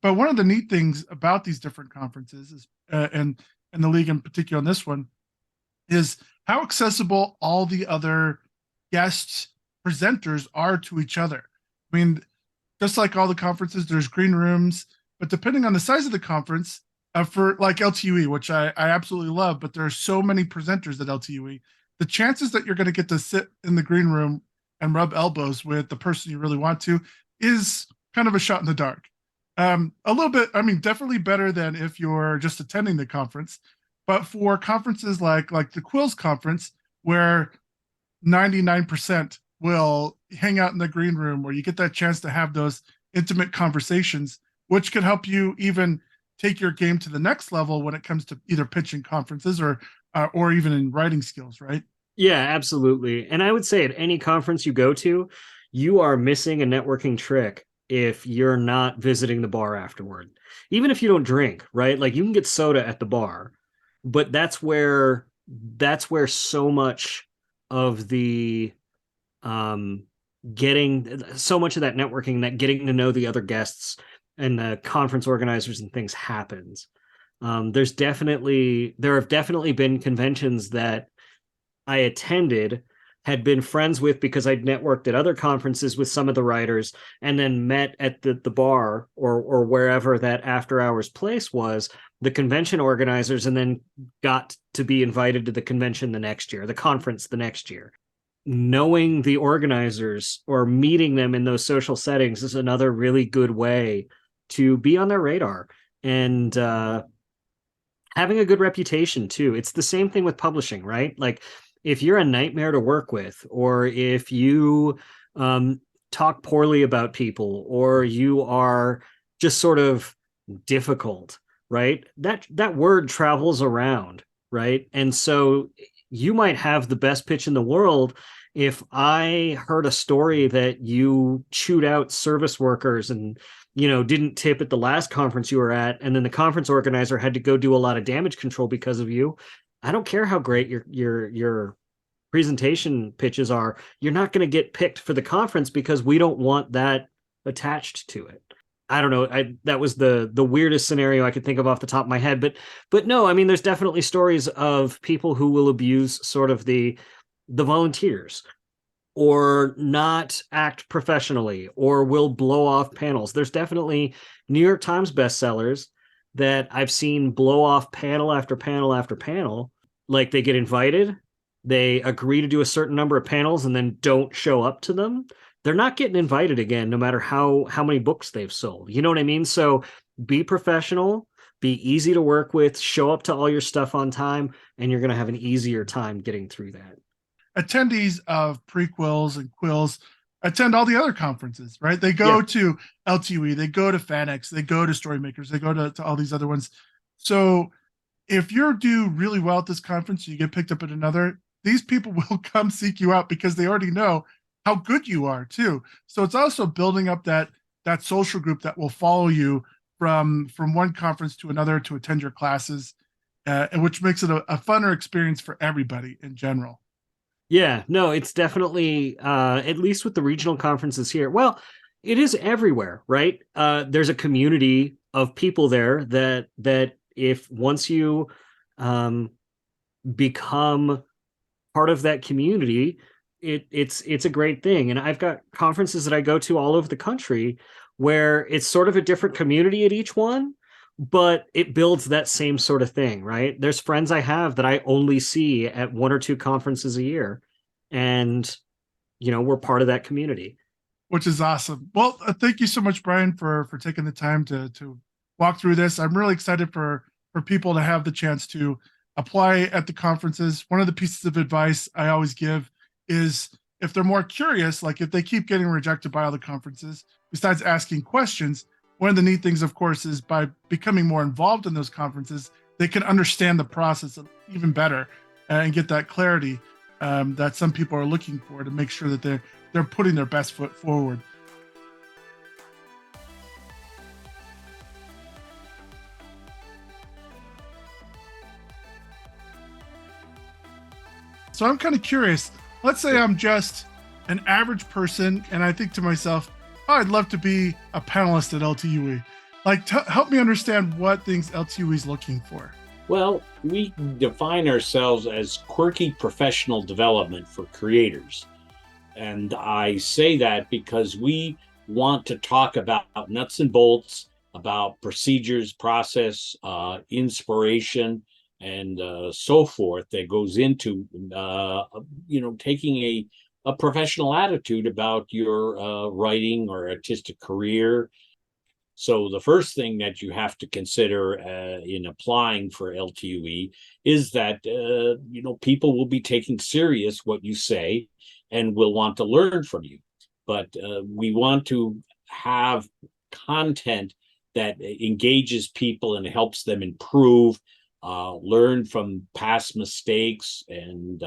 But one of the neat things about these different conferences is, and the league in particular on this one, is how accessible all the other guest presenters are to each other. I mean, just like all the conferences, there's green rooms, but depending on the size of the conference, for like LTUE, which I absolutely love, but there are so many presenters at LTUE, the chances that you're going to get to sit in the green room and rub elbows with the person you really want to is kind of a shot in the dark. A little bit, I mean, definitely better than if you're just attending the conference. But for conferences like the Quills conference, where 99% will hang out in the green room, where you get that chance to have those intimate conversations, which can help you even take your game to the next level when it comes to either pitching conferences or even in writing skills, right? Yeah, absolutely. And I would say at any conference you go to, you are missing a networking trick if you're not visiting the bar afterward. Even if you don't drink, right? Like, you can get soda at the bar, but that's where so much of the getting so much of that networking, that getting to know the other guests and the conference organizers and things happens. There have definitely been conventions that I attended, had been friends with because I'd networked at other conferences with some of the writers, and then met at the bar or wherever that after hours place was, the convention organizers, and then got to be invited to the convention the next year, the conference the next year. Knowing the organizers or meeting them in those social settings is another really good way to be on their radar and having a good reputation too. It's the same thing with publishing, right? Like if you're a nightmare to work with, or if you talk poorly about people, or you are just sort of difficult, right? That word travels around, right? And so you might have the best pitch in the world. If I heard a story that you chewed out service workers and didn't tip at the last conference you were at, and then the conference organizer had to go do a lot of damage control because of you, I don't care how great your presentation pitches are, you're not going to get picked for the conference because we don't want that attached to it. I don't know. That was the weirdest scenario I could think of off the top of my head, but no, I mean, there's definitely stories of people who will abuse sort of the volunteers, or not act professionally, or will blow off panels. There's definitely New York Times bestsellers that I've seen blow off panel after panel after panel. Like they get invited, they agree to do a certain number of panels, and then don't show up to them. They're not getting invited again, no matter how many books they've sold. You know what I mean? So be professional, be easy to work with, show up to all your stuff on time, and you're going to have an easier time getting through that. Attendees of prequels and quills attend all the other conferences, right? They go to LTUE, they go to FanX, they go to Storymakers, they go to all these other ones. So if you do really well at this conference, you get picked up at another, these people will come seek you out because they already know how good you are too. So it's also building up that social group that will follow you from one conference to another to attend your classes, and which makes it a funner experience for everybody in general. Yeah, no, it's definitely, at least with the regional conferences here. Well, it is everywhere, right? There's a community of people there that if once you become part of that community, it's a great thing. And I've got conferences that I go to all over the country where it's sort of a different community at each one, but it builds that same sort of thing, right? There's friends I have that I only see at one or two conferences a year, and we're part of that community, which is awesome. Well, thank you so much, Brian, for taking the time to walk through this. I'm really excited for people to have the chance to apply at the conferences. One of the pieces of advice I always give is, if they're more curious, like if they keep getting rejected by all the conferences, besides asking questions, one of the neat things, of course, is by becoming more involved in those conferences, they can understand the process even better and get that clarity that some people are looking for, to make sure that they're putting their best foot forward. So I'm kind of curious. Let's say I'm just an average person, and I think to myself, oh, I'd love to be a panelist at LTUE. Like, help me understand what things LTUE is looking for. Well, we define ourselves as quirky professional development for creators. And I say that because we want to talk about nuts and bolts, about procedures, process, inspiration, and so forth that goes into, taking a professional attitude about your writing or artistic career. So the first thing that you have to consider in applying for LTUE is that, people will be taking serious what you say and will want to learn from you. But we want to have content that engages people and helps them improve, learn from past mistakes and,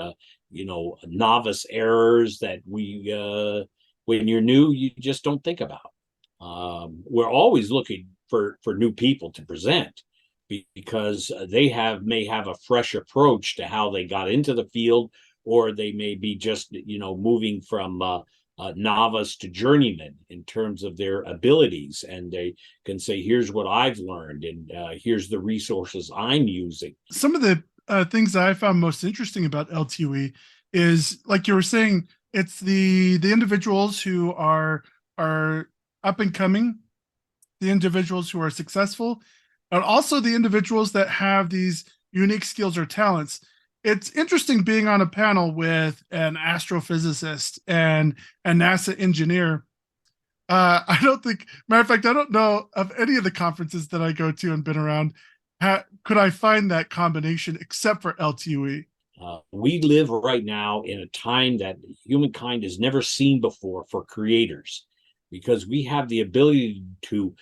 novice errors that when you're new, you just don't think about. We're always looking for new people to present because they may have a fresh approach to how they got into the field, or they may be just moving from novice to journeyman in terms of their abilities, and they can say, here's what I've learned, and here's the resources I'm using. Some of the things that I found most interesting about LTUE is, like you were saying, it's the individuals who are up and coming, the individuals who are successful, and also the individuals that have these unique skills or talents. It's interesting being on a panel with an astrophysicist and a NASA engineer. I don't think, matter of fact, I don't know of any of the conferences that I go to and been around could I find that combination except for LTUE? We live right now in a time that humankind has never seen before for creators, because we have the ability to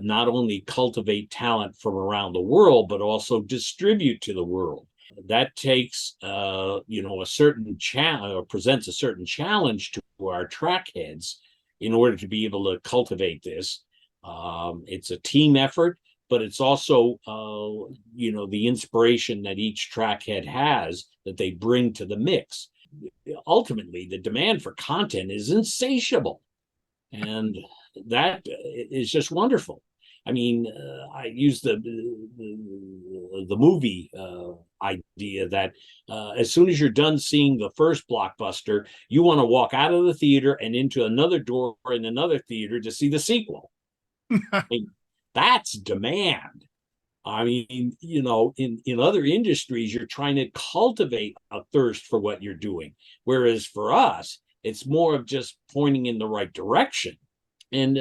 not only cultivate talent from around the world, but also distribute to the world. That takes, a certain challenge, or presents a certain challenge to our track heads in order to be able to cultivate this. It's a team effort, but it's also, the inspiration that each track head has that they bring to the mix. Ultimately, the demand for content is insatiable, and that is just wonderful. I mean, I use the movie idea that as soon as you're done seeing the first blockbuster, you want to walk out of the theater and into another door in another theater to see the sequel. I mean, that's demand. I mean, in other industries, you're trying to cultivate a thirst for what you're doing. Whereas for us, it's more of just pointing in the right direction. And,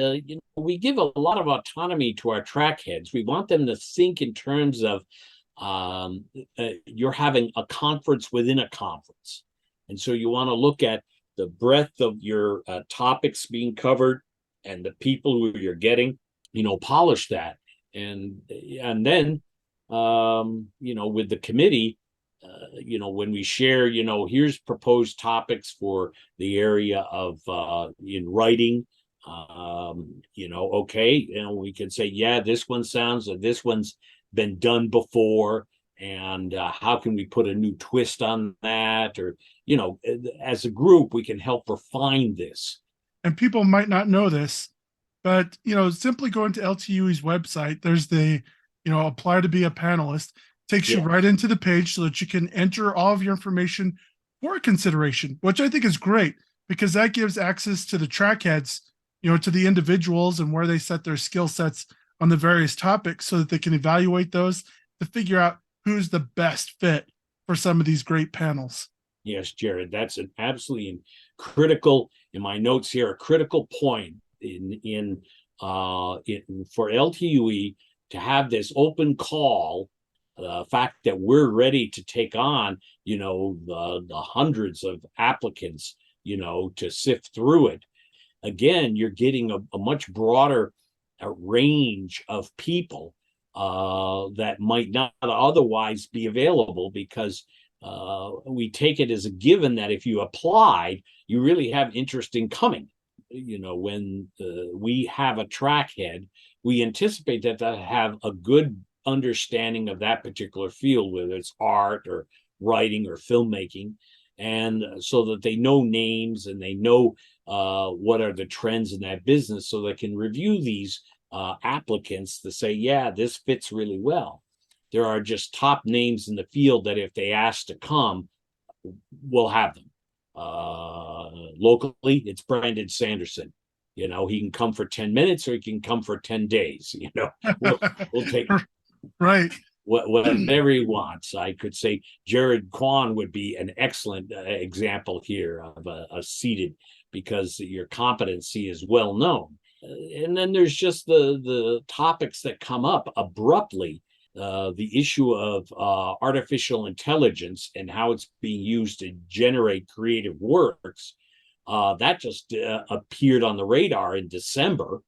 we give a lot of autonomy to our track heads. We want them to think in terms of you're having a conference within a conference. And so you want to look at the breadth of your topics being covered and the people who you're getting, polish that. And then, with the committee, when we share, here's proposed topics for the area of in writing, okay, we can say, yeah, this one sounds like this one's been done before, and how can we put a new twist on that? Or, as a group, we can help refine this. And people might not know this, but simply going to LTUE's website, there's the apply to be a panelist, takes you right into the page so that you can enter all of your information for consideration, which I think is great, because that gives access to the track heads, to the individuals and where they set their skill sets on the various topics, so that they can evaluate those to figure out who's the best fit for some of these great panels. Yes, Jared, that's an absolutely critical, in my notes here, a critical point in for LTUE to have this open call. The fact that we're ready to take on, the hundreds of applicants, to sift through it. Again, you're getting a much broader range of people that might not otherwise be available, because we take it as a given that if you applied, you really have interest in coming. When we have a track head, we anticipate that they'll have a good understanding of that particular field, whether it's art or writing or filmmaking, and so that they know names and they know what are the trends in that business, so they can review these applicants to say, yeah, this fits really well. There are just top names in the field that if they ask to come, we'll have them. Locally, it's Brandon Sanderson. He can come for 10 minutes or he can come for 10 days. We'll take right whatever he wants. I could say Jared Quan would be an excellent example here of a seated, because your competency is well known. And then there's just the topics that come up abruptly. The issue of artificial intelligence and how it's being used to generate creative works, that just appeared on the radar in December.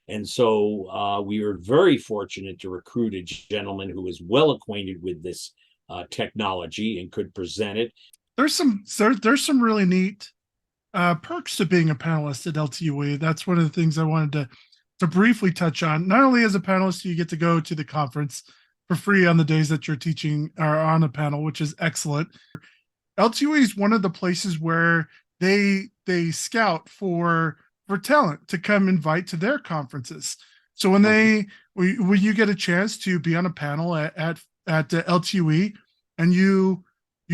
And so we were very fortunate to recruit a gentleman who is well acquainted with this technology and could present it. There's some really neat perks to being a panelist at LTUE. That's one of the things I wanted to briefly touch on. Not only as a panelist, you get to go to the conference for free on the days that you're teaching or on a panel, which is excellent. LTUE is one of the places where they scout for talent to come invite to their conferences. So when you get a chance to be on a panel at LTUE and you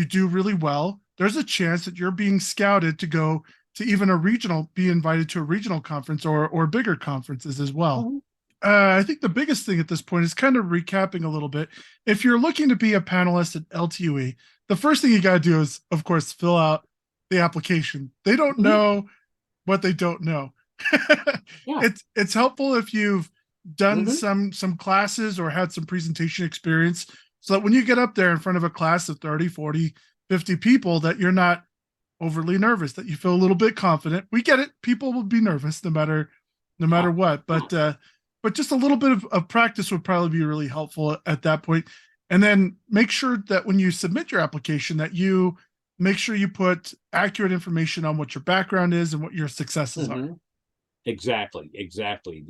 do really well, there's a chance that you're being scouted to go to even be invited to a regional conference or bigger conferences as well. Mm-hmm. I think the biggest thing at this point is kind of recapping a little bit. If you're looking to be a panelist at LTUE, the first thing you got to do is, of course, fill out the application. They don't know what they don't know. Yeah. It's helpful if you've done Mhm. some classes or had some presentation experience, so that when you get up there in front of a class of 30, 40, 50 people, that you're not overly nervous, that you feel a little bit confident. We get it. People will be nervous no matter what. But just a little bit of practice would probably be really helpful at that point. And then make sure that when you submit your application, that you make sure you put accurate information on what your background is and what your successes are. Mhm. Exactly, exactly.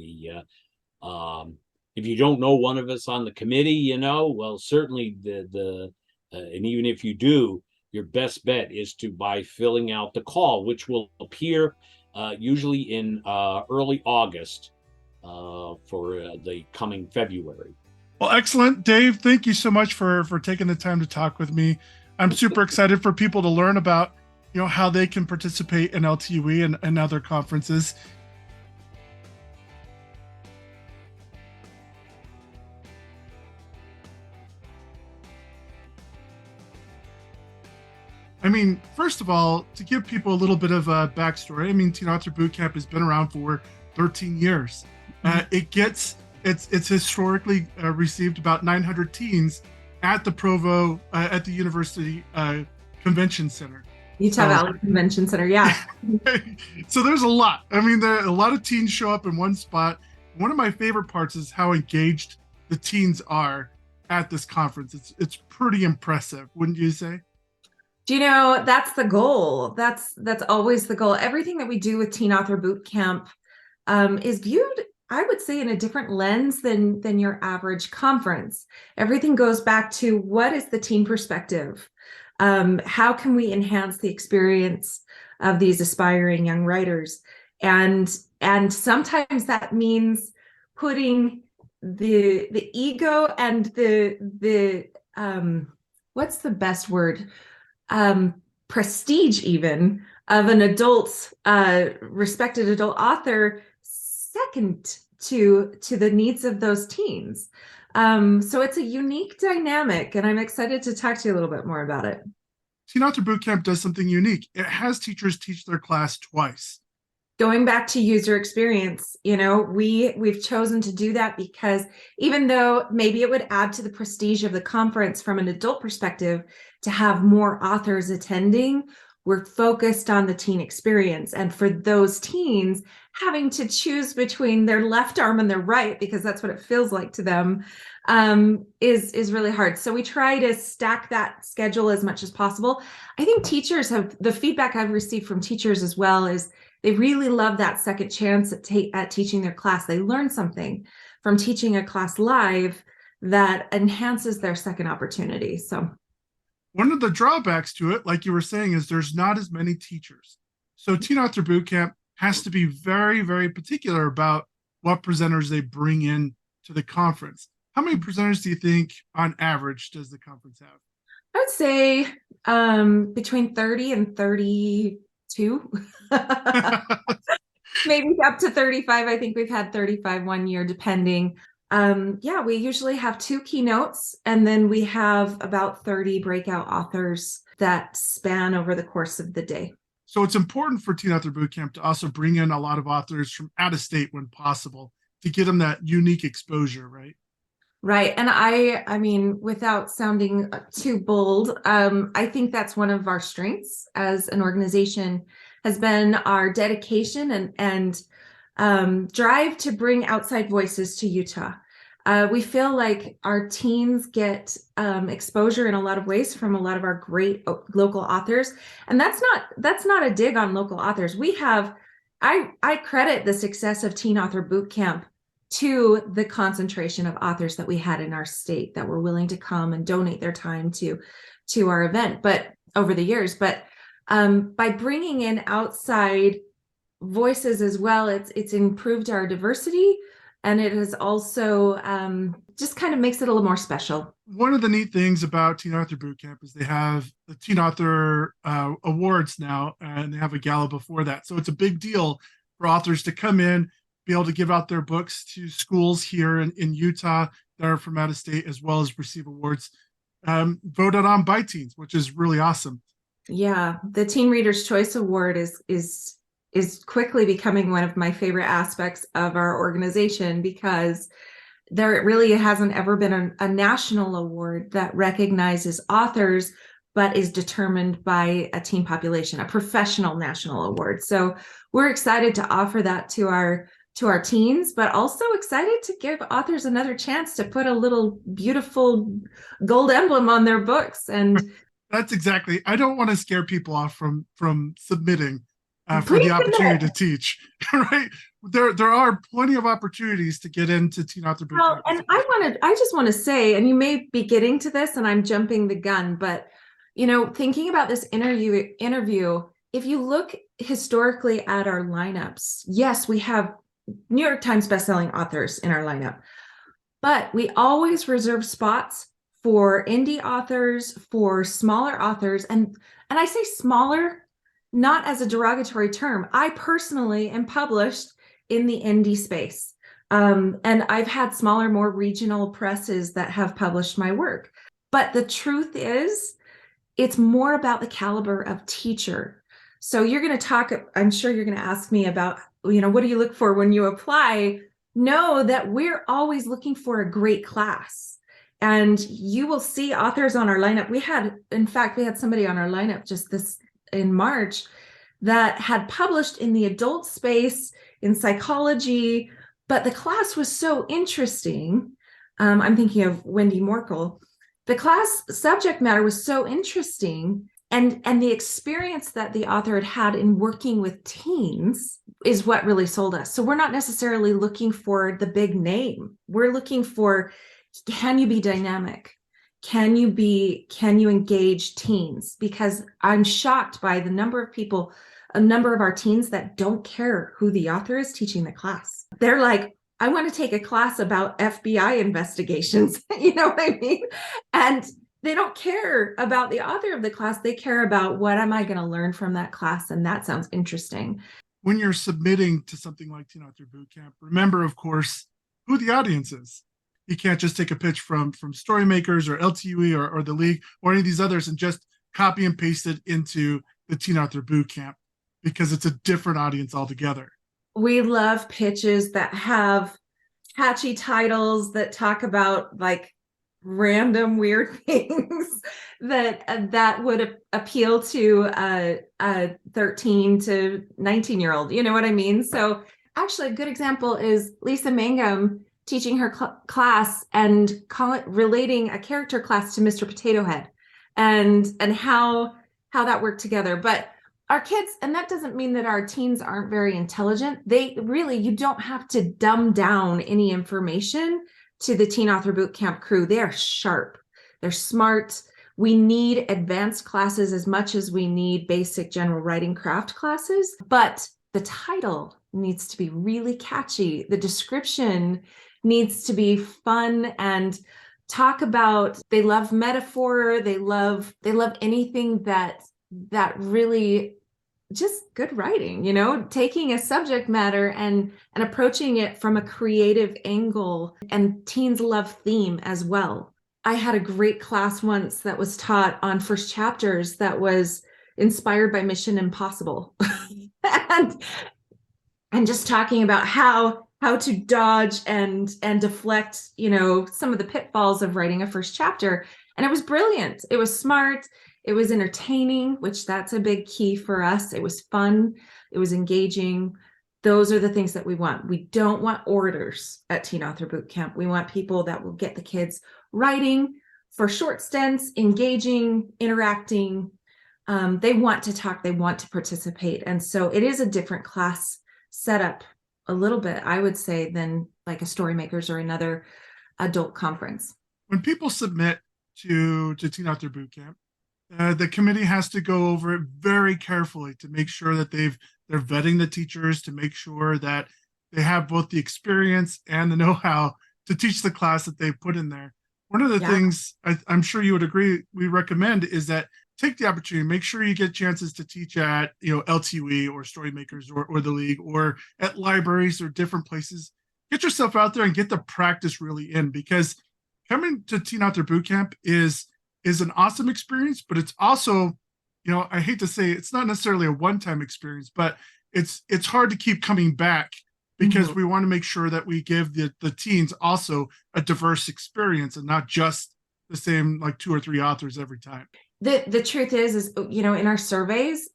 If you don't know one of us on the committee, well, certainly and even if you do, your best bet is to by filling out the call, which will appear usually in early August for the coming February. Well, excellent, Dave. Thank you so much for taking the time to talk with me. I'm super excited for people to learn about how they can participate in LTUE and other conferences. I mean, first of all, to give people a little bit of a backstory, I mean, Teen Author Bootcamp has been around for 13 years. It's historically received about 900 teens at the Provo at the University Convention Center. Utah Valley Convention Center, yeah. So there's a lot. I mean, a lot of teens show up in one spot. One of my favorite parts is how engaged the teens are at this conference. It's pretty impressive, wouldn't you say? Do you know, that's the goal. That's always the goal. Everything that we do with Teen Author Bootcamp is viewed, I would say, in a different lens than your average conference. Everything goes back to, what is the teen perspective? How can we enhance the experience of these aspiring young writers? And sometimes that means putting the ego and the what's the best word? Prestige even of an adult, respected adult author second to the needs of those teens. So it's a unique dynamic, and I'm excited to talk to you a little bit more about it. Teen Author Bootcamp does something unique. It has teachers teach their class twice. Going back to user experience, we've chosen to do that because even though maybe it would add to the prestige of the conference from an adult perspective to have more authors attending, we're focused on the teen experience. And for those teens, having to choose between their left arm and their right, because that's what it feels like to them, is really hard. So we try to stack that schedule as much as possible. I think the feedback I've received from teachers as well is they really love that second chance at teaching their class. They learn something from teaching a class live that enhances their second opportunity. So one of the drawbacks to it, like you were saying, is there's not as many teachers. So Teen Author Bootcamp has to be very, very particular about what presenters they bring in to the conference. How many presenters do you think on average does the conference have? I would say between 30 and 32. Maybe up to 35. I think we've had 35 one year, depending. We usually have 2 keynotes, and then we have about 30 breakout authors that span over the course of the day. So it's important for Teen Author Bootcamp to also bring in a lot of authors from out of state when possible to get them that unique exposure, right? Right. And I mean, without sounding too bold, I think that's one of our strengths as an organization has been our dedication and drive to bring outside voices to Utah. We feel like our teens get exposure in a lot of ways from a lot of our great local authors. And that's not a dig on local authors. I credit the success of Teen Author Bootcamp to the concentration of authors that we had in our state that were willing to come and donate their time to our event, but over the years. But by bringing in outside voices as well, it's improved our diversity, and it has also just kind of makes it a little more special. One of the neat things about Teen Author Bootcamp is they have the Teen Author Awards now, and they have a gala before that. So it's a big deal for authors to come in, be able to give out their books to schools here in Utah that are from out of state, as well as receive awards voted on by teens, which is really awesome. Yeah, the Teen Readers' Choice Award is is quickly becoming one of my favorite aspects of our organization, because there really hasn't ever been a national award that recognizes authors, but is determined by a teen population, a professional national award. So we're excited to offer that to our teens, but also excited to give authors another chance to put a little beautiful gold emblem on their books. And that's exactly, I don't want to scare people off from submitting for Please the opportunity submit. to teach, right? There are plenty of opportunities to get into Teen Author Boot Well, Camp. and I just want to say, and you may be getting to this and I'm jumping the gun, but thinking about this interview, if you look historically at our lineups, yes, we have New York Times bestselling authors in our lineup, but we always reserve spots for indie authors, for smaller authors, and I say smaller not as a derogatory term. I personally am published in the indie space, and I've had smaller, more regional presses that have published my work. But the truth is, it's more about the caliber of teacher. So you're going to talk, I'm sure you're going to ask me about, what do you look for when you apply? Know that we're always looking for a great class. And you will see authors on our lineup. We had somebody on our lineup just in March that had published in the adult space in psychology, but the class was so interesting. I'm thinking of Wendy Morkel. The class subject matter was so interesting, and the experience that the author had had in working with teens is what really sold us. So we're not necessarily looking for the big name. We're looking for, can you be dynamic? Can you engage teens? Because I'm shocked by the number of our teens that don't care who the author is teaching the class. They're like, I want to take a class about FBI investigations. You know what I mean? And they don't care about the author of the class. They care about, what am I going to learn from that class? And that sounds interesting. When you're submitting to something like Teen Author Boot Camp, remember, of course, who the audience is. You can't just take a pitch from Storymakers or LTUE or the League or any of these others and just copy and paste it into the Teen Author Boot Camp, because it's a different audience altogether. We love pitches that have catchy titles that talk about like random weird things that would appeal to a 13 to 19-year-old. You know what I mean? So actually a good example is Lisa Mangum teaching her class and relating a character class to Mr. Potato Head and how that worked together. But our kids, and that doesn't mean that our teens aren't very intelligent. You don't have to dumb down any information to the Teen Author Boot Camp crew. They're sharp. They're smart. We need advanced classes as much as we need basic general writing craft classes, but the title needs to be really catchy. The description needs to be fun and talk about, they love metaphor. They love anything that really just good writing, taking a subject matter and approaching it from a creative angle. And teens love theme as well. I had a great class once that was taught on first chapters that was inspired by Mission Impossible. and just talking about how to dodge and deflect, some of the pitfalls of writing a first chapter. And it was brilliant. It was smart. It was entertaining, which that's a big key for us. It was fun. It was engaging. Those are the things that we want. We don't want orators at Teen Author Boot Camp. We want people that will get the kids writing for short stints, engaging, interacting. They want to talk. They want to participate. And so it is a different class setup a little bit, I would say, than like a Storymakers or another adult conference. When people submit to Teen Author Boot Camp, the committee has to go over it very carefully to make sure that they're vetting the teachers, to make sure that they have both the experience and the know-how to teach the class that they put in there. One of the things I'm sure you would agree we recommend is that take the opportunity, make sure you get chances to teach at LTUE or Storymakers or the League or at libraries or different places. Get yourself out there and get the practice really in, because coming to Teen Author Boot Camp is an awesome experience, but it's also, I hate to say it's not necessarily a one-time experience, but it's hard to keep coming back because Mhm. we want to make sure that we give the teens also a diverse experience and not just the same like 2 or 3 authors every time. The truth is, you know, in our surveys,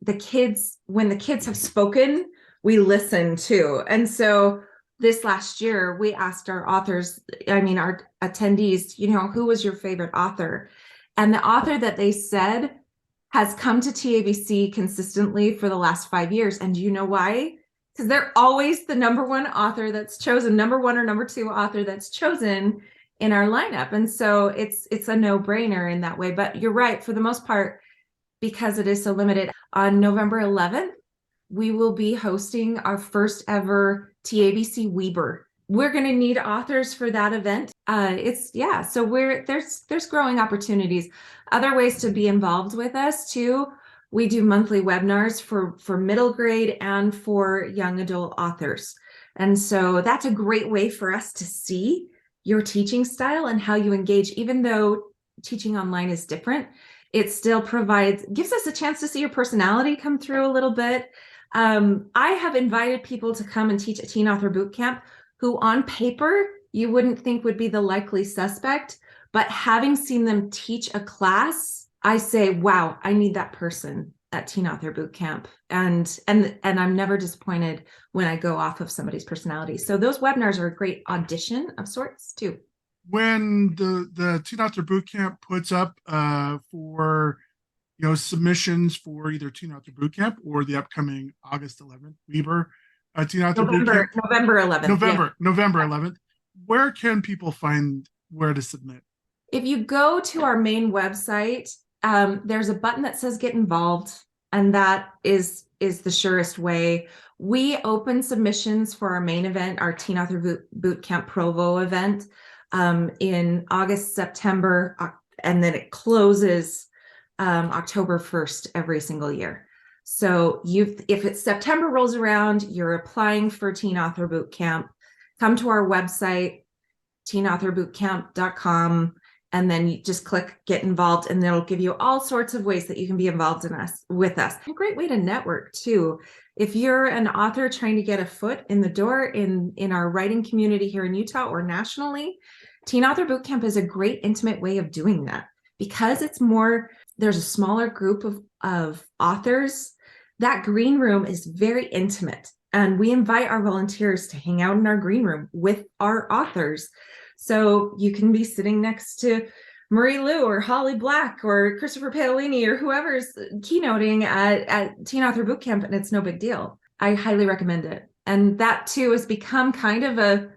when the kids have spoken, we listen too. And so this last year, we asked our authors, I mean, our attendees, you know, who was your favorite author? And the author that they said has come to TABC consistently for the last 5 years. And do you know why? Because they're always the number one author that's chosen, number one or number two author that's chosen in our lineup. And so it's a no-brainer in that way. But you're right, for the most part, because it is so limited, on November 11th, we will be hosting our first ever TABC Weber. We're going to need authors for that event. So there's growing opportunities. Other ways to be involved with us too. We do monthly webinars for middle grade and for young adult authors. And so that's a great way for us to see your teaching style and how you engage. Even though teaching online is different, it still gives us a chance to see your personality come through a little bit. I have invited people to come and teach a teen author boot camp who on paper you wouldn't think would be the likely suspect, but having seen them teach a class, I say, wow, I need that person at teen author boot camp. And I'm never disappointed when I go off of somebody's personality. So those webinars are a great audition of sorts too. When the teen author boot camp puts up for submissions for either teen author boot camp or the upcoming August 11th Weber teen author boot camp, November 11th. November 11th, where can people find where to submit? If you go to our main website, there's a button that says get involved, and that is the surest way. We open submissions for our main event, our teen author boot camp Provo event, in August, September, and then it closes October 1st every single year. So if it's September rolls around, you're applying for teen author boot camp, come to our website, teenauthorbootcamp.com, and then you just click get involved, and it'll give you all sorts of ways that you can be involved with us. A great way to network too. If you're an author trying to get a foot in the door in our writing community here in Utah or nationally, Teen Author Bootcamp is a great intimate way of doing that because there's a smaller group of authors. That green room is very intimate, and we invite our volunteers to hang out in our green room with our authors. So you can be sitting next to Marie Lou or Holly Black or Christopher Paolini or whoever's keynoting at Teen Author Bootcamp, and it's no big deal. I highly recommend it. And that too has become kind of a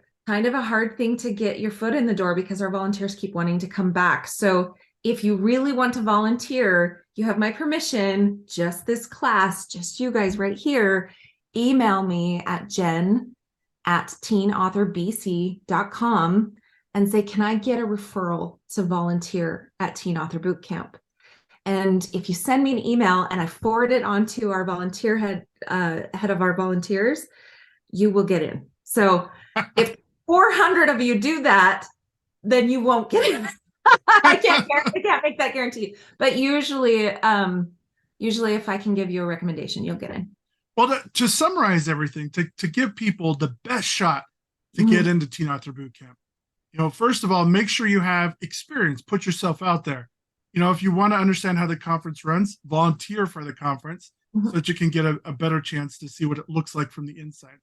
hard thing to get your foot in the door because our volunteers keep wanting to come back. So if you really want to volunteer, you have my permission, just this class, just you guys right here, email me at jen@teenauthorbc.com and say, can I get a referral to volunteer at Teen Author Bootcamp? And if you send me an email and I forward it on to our volunteer head of our volunteers, you will get in. So if 400 of you do that, then you won't get in. I can't make that guarantee. But usually if I can give you a recommendation, you'll get in. Well, to summarize everything, to give people the best shot to get into Teen Author Bootcamp, first of all, make sure you have experience. Put yourself out there. If you want to understand how the conference runs, volunteer for the conference so that you can get a better chance to see what it looks like from the inside.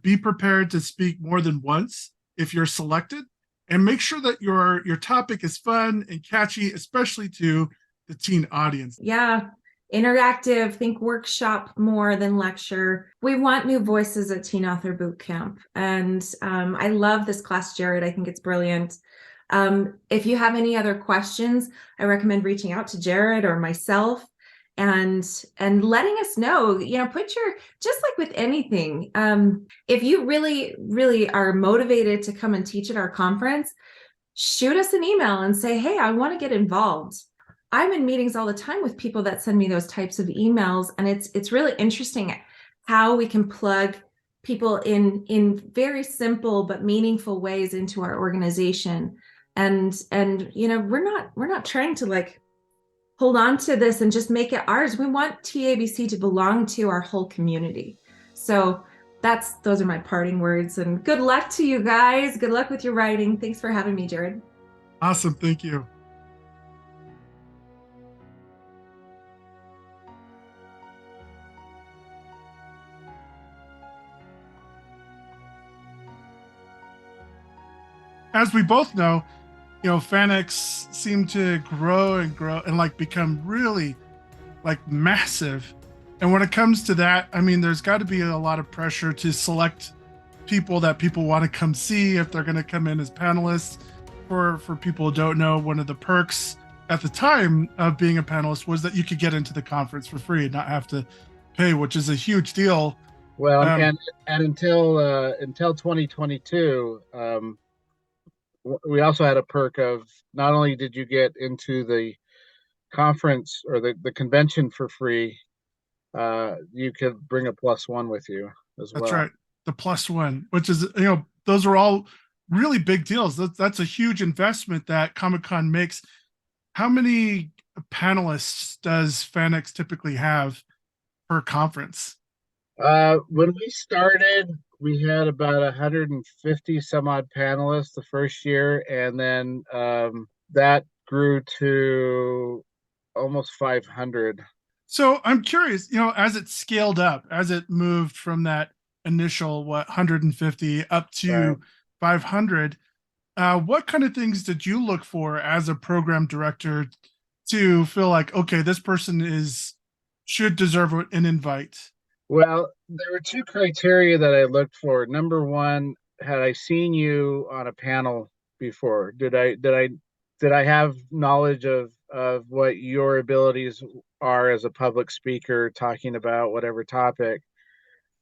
Be prepared to speak more than once if you're selected, and make sure that your topic is fun and catchy, especially to the teen audience. Yeah. Interactive, think workshop more than lecture. We want new voices at Teen Author Bootcamp. And I love this class, Jared. I think it's brilliant. If you have any other questions, I recommend reaching out to Jared or myself and letting us know, just like with anything, if you really, really are motivated to come and teach at our conference, shoot us an email and say, hey, I want to get involved. I'm in meetings all the time with people that send me those types of emails, and it's really interesting how we can plug people in very simple but meaningful ways into our organization. And we're not trying to hold on to this and just make it ours. We want TABC to belong to our whole community. So those are my parting words, and good luck to you guys. Good luck with your writing. Thanks for having me, Jared. Awesome. Thank you. As we both know, Fanex seem to grow and grow and like become really like massive. And when it comes to that, I mean, there's got to be a lot of pressure to select people that people want to come see if they're going to come in as panelists. For people who don't know, one of the perks at the time of being a panelist was that you could get into the conference for free and not have to pay, which is a huge deal. Well, and until 2022, we also had a perk of not only did you get into the conference or the convention for free, you could bring a +1 with you as well. That's right, the +1, which is those are all really big deals. That's a huge investment that Comic-Con makes. How many panelists does Fanex typically have per conference? When we started, we had about 150 some odd panelists the first year, and then that grew to almost 500. So I'm curious, as it scaled up, as it moved from that initial 150 up to Right. 500, what kind of things did you look for as a program director to feel like, okay, this person should deserve an invite? Well, there were two criteria that I looked for. Number one, had I seen you on a panel before? Did I have knowledge of what your abilities are as a public speaker talking about whatever topic?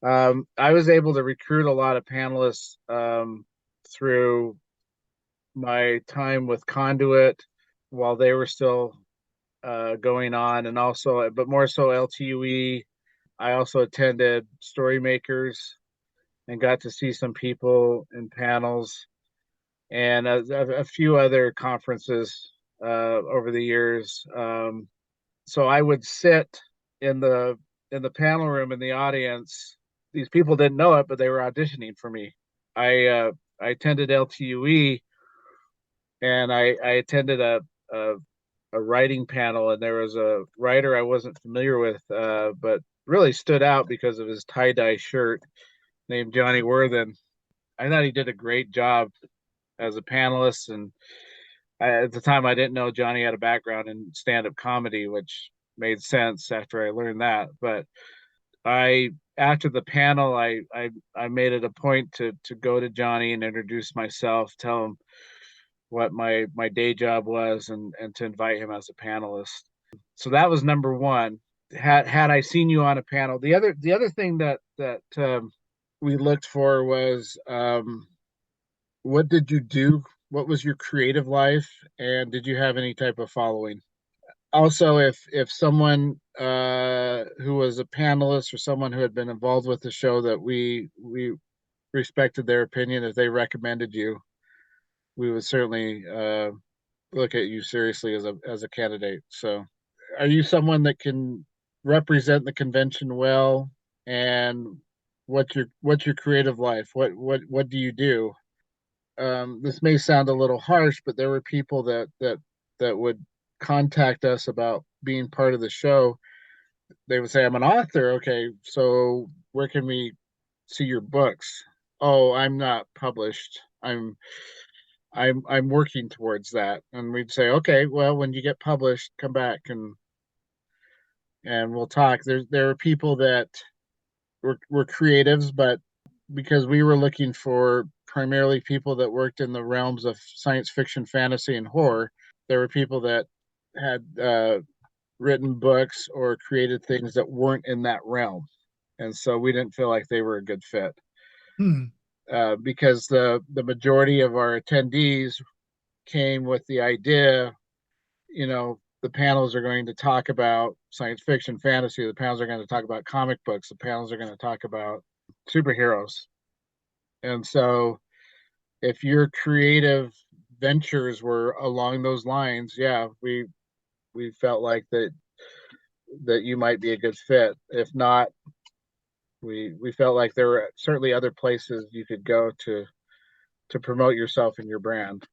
I was able to recruit a lot of panelists through my time with Conduit while they were still going on, and also, but more so LTUE. I also attended Storymakers and got to see some people in panels, and a few other conferences over the years. So I would sit in the panel room in the audience. These people didn't know it, but they were auditioning for me. I attended LTUE, and I attended a writing panel, and there was a writer I wasn't familiar with, but really stood out because of his tie-dye shirt, named Johnny Worthen. I thought he did a great job as a panelist, and at the time I didn't know Johnny had a background in stand-up comedy, which made sense after I learned that. But after the panel, I made it a point to go to Johnny and introduce myself, tell him what my day job was, and to invite him as a panelist. So that was number one. Had I seen you on a panel, the other thing that we looked for was what did you do? What was your creative life, and did you have any type of following? Also, if someone who was a panelist or someone who had been involved with the show that we respected their opinion, if they recommended you, we would certainly look at you seriously as a candidate. So, are you someone that can represent the convention well? And what's your creative life? What do you do? This may sound a little harsh, but there were people that would contact us about being part of the show. They would say, "I'm an author. Okay, so where can we see your books?" "Oh, I'm not published. I'm working towards that." And we'd say, "Okay, well, when you get published, come back and we'll talk." There are people that were creatives, but because we were looking for primarily people that worked in the realms of science fiction, fantasy, and horror, there were people that had written books or created things that weren't in that realm, and so we didn't feel like they were a good fit. Because the majority of our attendees came with the idea, the panels are going to talk about science fiction, fantasy, the panels are going to talk about comic books, the panels are going to talk about superheroes. And so if your creative ventures were along those lines, yeah, we felt like that you might be a good fit. If not, We felt like there were certainly other places you could go to promote yourself and your brand.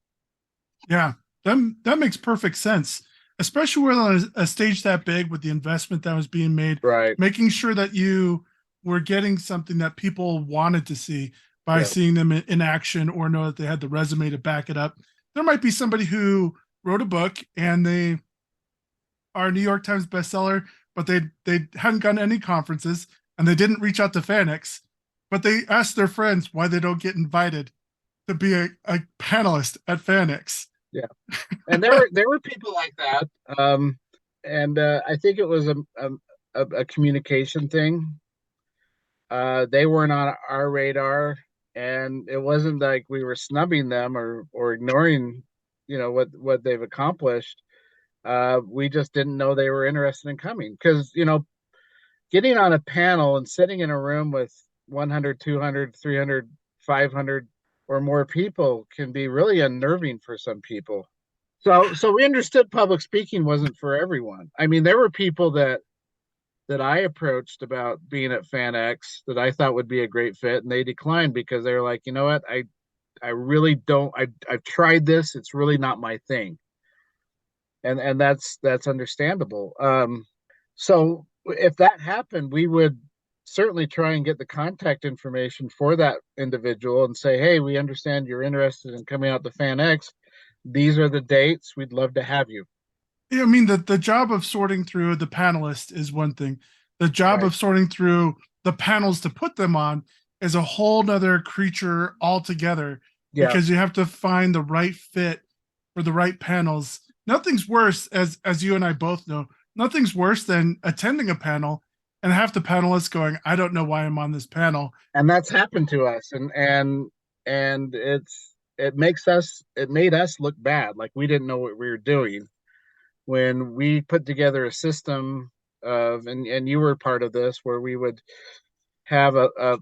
Yeah, that makes perfect sense, especially with a stage that big with the investment that was being made. Right. Making sure that you were getting something that people wanted to see by Yeah. seeing them in action, or know that they had the resume to back it up. There might be somebody who wrote a book and they are a New York Times bestseller, but they hadn't gone to any conferences and they didn't reach out to FanX, but they asked their friends why they don't get invited to be a panelist at FanX. Yeah, and there were people like that, and I think it was a communication thing. They weren't on our radar, and it wasn't like we were snubbing them or ignoring, what they've accomplished. We just didn't know they were interested in coming, because getting on a panel and sitting in a room with 100, 200, 300, 500 or more people can be really unnerving for some people. So we understood public speaking wasn't for everyone. I mean, there were people that I approached about being at FanX that I thought would be a great fit, and they declined because they were like, you know what, I really don't. I've tried this. It's really not my thing, and that's understandable. So if that happened, we would certainly try and get the contact information for that individual and say, hey, we understand you're interested in coming out to FanX. These are the dates. We'd love to have you. I mean, the job of sorting through the panelists is one thing. The job Right. of sorting through the panels to put them on is a whole nother creature altogether, Yeah. because you have to find the right fit for the right panels. Nothing's worse, as you and I both know, nothing's worse than attending a panel and half the panelists going, I don't know why I'm on this panel. And that's happened to us. And it made us look bad. Like we didn't know what we were doing when we put together a system of, and you were part of this, where we would have a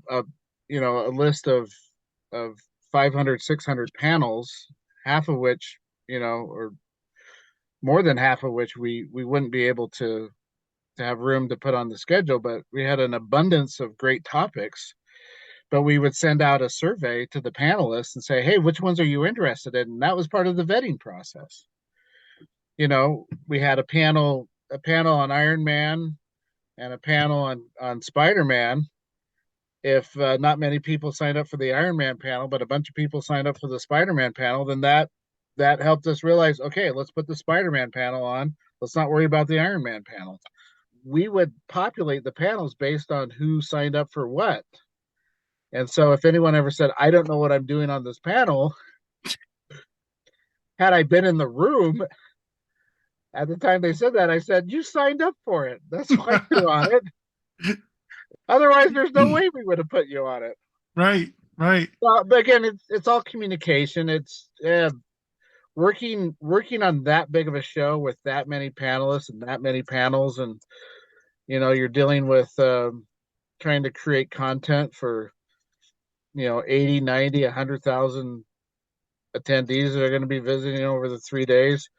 list of 500, 600 panels, half of which, or more than half of which we wouldn't be able to have room to put on the schedule, but we had an abundance of great topics. But we would send out a survey to the panelists and say, hey, which ones are you interested in? And that was part of the vetting process. We had a panel on Iron Man and a panel on Spider-Man. If not many people signed up for the Iron Man panel, but a bunch of people signed up for the Spider-Man panel, then that helped us realize, okay, let's put the Spider-Man panel on. Let's not worry about the Iron Man panel. We would populate the panels based on who signed up for what. And so if anyone ever said, I don't know what I'm doing on this panel, had I been in the room at the time they said that, I said, you signed up for it. That's why you're on it. Otherwise, there's no way we would have put you on it. Right. Well, but again, it's all communication. It's working on that big of a show with that many panelists and that many panels, and you're dealing with trying to create content for 80, 90, 100,000 attendees that are going to be visiting over the 3 days.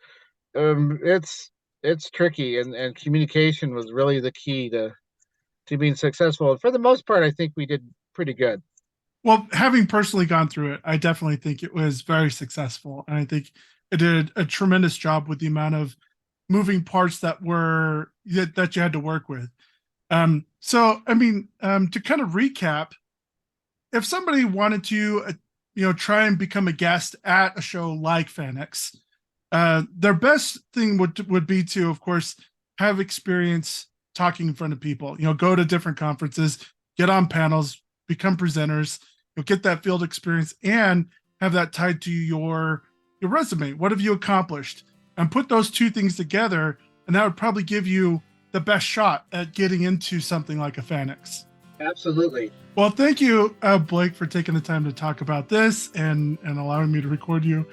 It's tricky, and communication was really the key to being successful. And for the most part, I think we did pretty good. Well, having personally gone through it, I definitely think it was very successful. And I think it did a tremendous job with the amount of moving parts that you had to work with. So, I mean, to kind of recap, if somebody wanted to, try and become a guest at a show like FanX, their best thing would be to, of course, have experience talking in front of people. Go to different conferences, get on panels, become presenters. You'll get that field experience and have that tied to your resume. What have you accomplished? And put those two things together, and that would probably give you the best shot at getting into something like a FanX. Absolutely. Well, thank you, Blake, for taking the time to talk about this and allowing me to record you.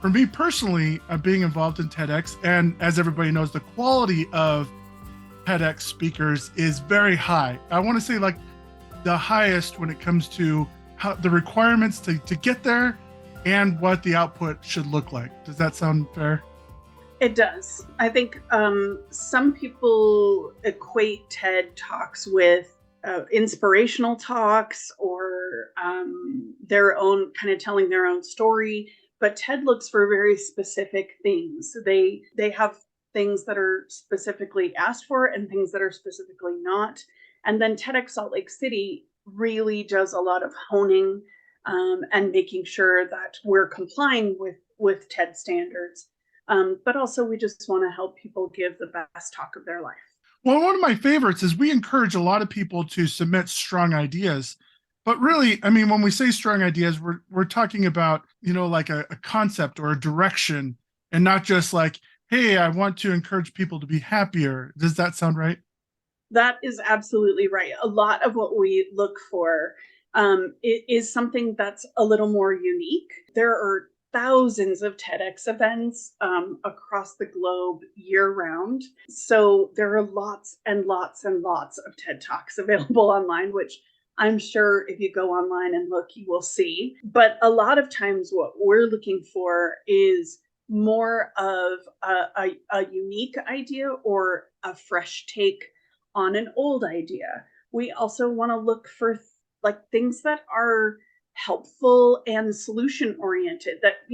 For me personally, being involved in TEDx, and as everybody knows, the quality of TEDx speakers is very high. I want to say like the highest when it comes to how the requirements to get there and what the output should look like. Does that sound fair? It does. I think some people equate TED Talks with inspirational talks or their own kind of telling their own story. But TED looks for very specific things. They have things that are specifically asked for and things that are specifically not. And then TEDx Salt Lake City really does a lot of honing and making sure that we're complying with TED standards. But also we just want to help people give the best talk of their life. Well, one of my favorites is we encourage a lot of people to submit strong ideas. But really, I mean, when we say strong ideas, we're talking about, like a concept or a direction, and not just like, hey, I want to encourage people to be happier. Does that sound right? That is absolutely right. A lot of what we look for it is something that's a little more unique. There are thousands of TEDx events across the globe year round. So there are lots and lots and lots of TED Talks available online, which I'm sure if you go online and look, you will see. But a lot of times what we're looking for is more of a unique idea or a fresh take on an old idea. We also want to look for things that are helpful and solution oriented that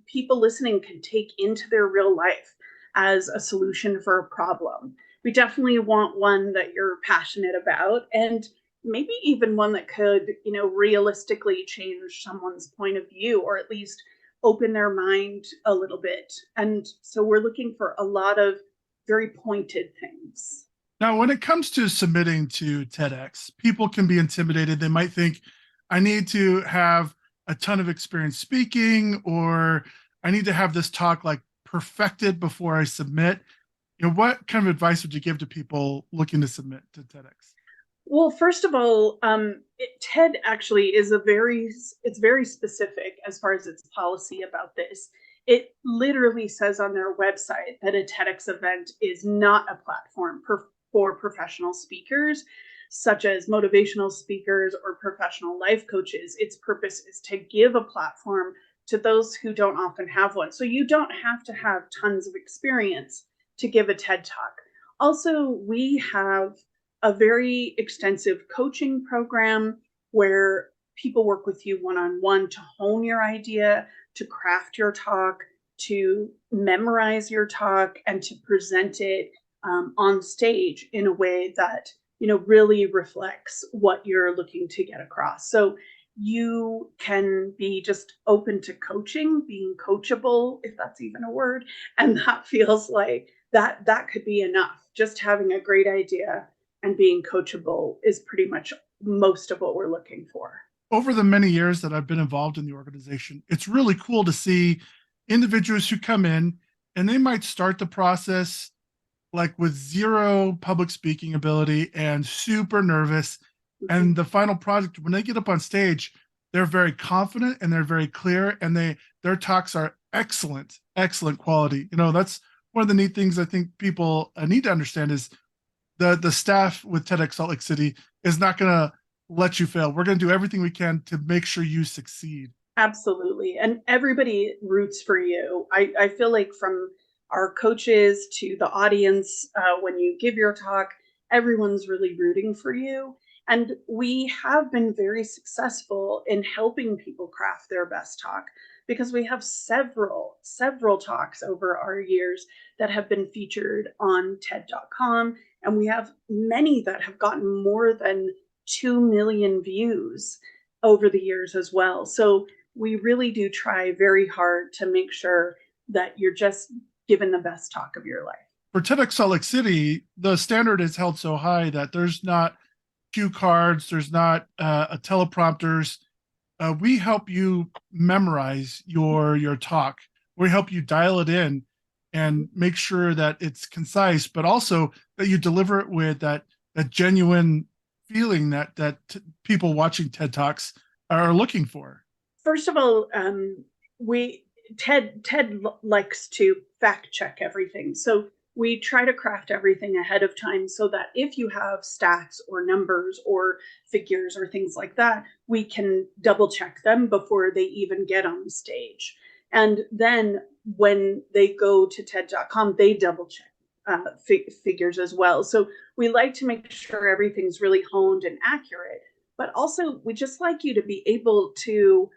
people listening can take into their real life as a solution for a problem. We definitely want one that you're passionate about, and maybe even one that could realistically change someone's point of view, or at least open their mind a little bit. And so we're looking for a lot of very pointed things. Now, when it comes to submitting to TEDx, people can be intimidated. They might think, I need to have a ton of experience speaking, or I need to have this talk perfected before I submit. What kind of advice would you give to people looking to submit to TEDx? Well, first of all, TED actually is it's very specific as far as its policy about this. It literally says on their website that a TEDx event is not a platform for professional speakers, such as motivational speakers or professional life coaches. Its purpose is to give a platform to those who don't often have one. So you don't have to have tons of experience to give a TED Talk. Also, we have a very extensive coaching program where people work with you one-on-one to hone your idea, to craft your talk, to memorize your talk, and to present it on stage in a way that really reflects what you're looking to get across. So you can be just open to coaching, being coachable, if that's even a word, and that feels like that could be enough. Just having a great idea and being coachable is pretty much most of what we're looking for. Over the many years that I've been involved in the organization, it's really cool to see individuals who come in and they might start the process with zero public speaking ability and super nervous. And the final project, when they get up on stage, they're very confident and they're very clear, and their talks are excellent quality. That's one of the neat things I think people need to understand is the staff with TEDx Salt Lake City is not going to let you fail. We're going to do everything we can to make sure you succeed. Absolutely. And everybody roots for you. I feel like from our coaches to the audience, when you give your talk, everyone's really rooting for you. And we have been very successful in helping people craft their best talk because we have several talks over our years that have been featured on TED.com. And we have many that have gotten more than 2 million views over the years as well. So we really do try very hard to make sure that you're just given the best talk of your life. For TEDx Salt Lake City, the standard is held so high that there's not cue cards, there's not a teleprompters. We help you memorize your talk. We help you dial it in and make sure that it's concise, but also that you deliver it with that genuine feeling that people watching TED Talks are looking for. First of all, TED likes to fact check everything. So we try to craft everything ahead of time so that if you have stats or numbers or figures or things like that, we can double check them before they even get on the stage. And then when they go to TED.com, they double check figures as well. So we like to make sure everything's really honed and accurate, but also we just like you to be able to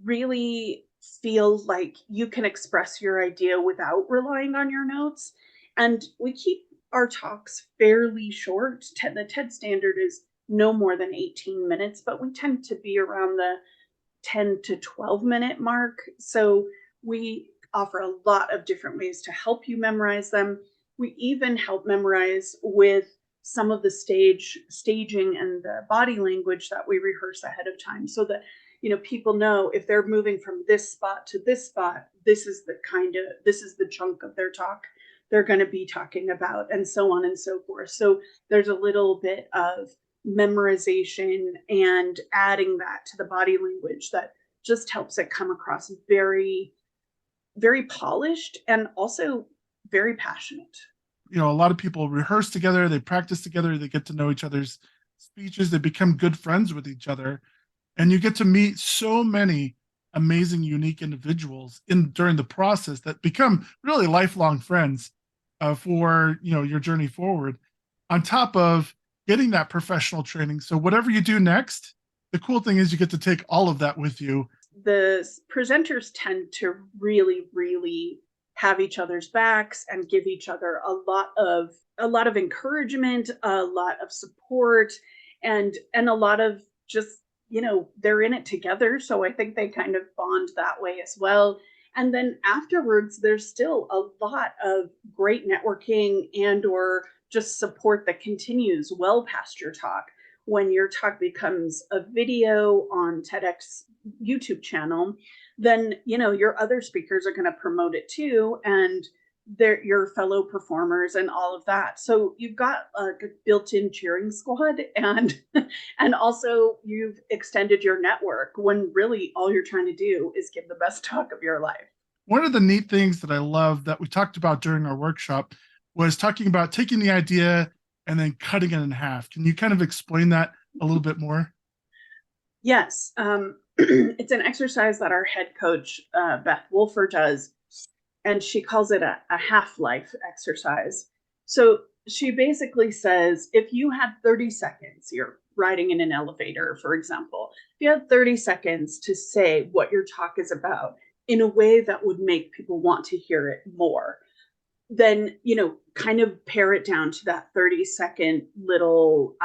really feel like you can express your idea without relying on your notes. And we keep our talks fairly short. The TED standard is no more than 18 minutes, but we tend to be around the 10 to 12 minute mark. So we offer a lot of different ways to help you memorize them. We even help memorize with some of the staging and the body language that we rehearse ahead of time, so that people know if they're moving from this spot to this spot, this is the chunk of their talk they're going to be talking about, and so on and so forth. So there's a little bit of memorization and adding that to the body language that just helps it come across very, very polished and also very passionate. A lot of people rehearse together, they practice together, they get to know each other's speeches, they become good friends with each other, and you get to meet so many amazing, unique individuals during the process that become really lifelong friends for your journey forward. On top of getting that professional training, so whatever you do next, the cool thing is you get to take all of that with you. The presenters tend to really, really have each other's backs and give each other a lot of encouragement, a lot of support, and a lot of just, they're in it together. So I think they kind of bond that way as well. And then afterwards, there's still a lot of great networking and or just support that continues well past your talk. When your talk becomes a video on TEDx YouTube channel, then your other speakers are going to promote it too, and they're your fellow performers and all of that. So you've got a built-in cheering squad, and also you've extended your network when really all you're trying to do is give the best talk of your life. One of the neat things that I love that we talked about during our workshop was talking about taking the idea and then cutting it in half. Can you kind of explain that a little bit more? Yes. It's an exercise that our head coach, Beth Wolfer, does, and she calls it a half-life exercise. So she basically says, if you had 30 seconds, you're riding in an elevator, for example, if you had 30 seconds to say what your talk is about in a way that would make people want to hear it more, then, kind of pare it down to that 30-second little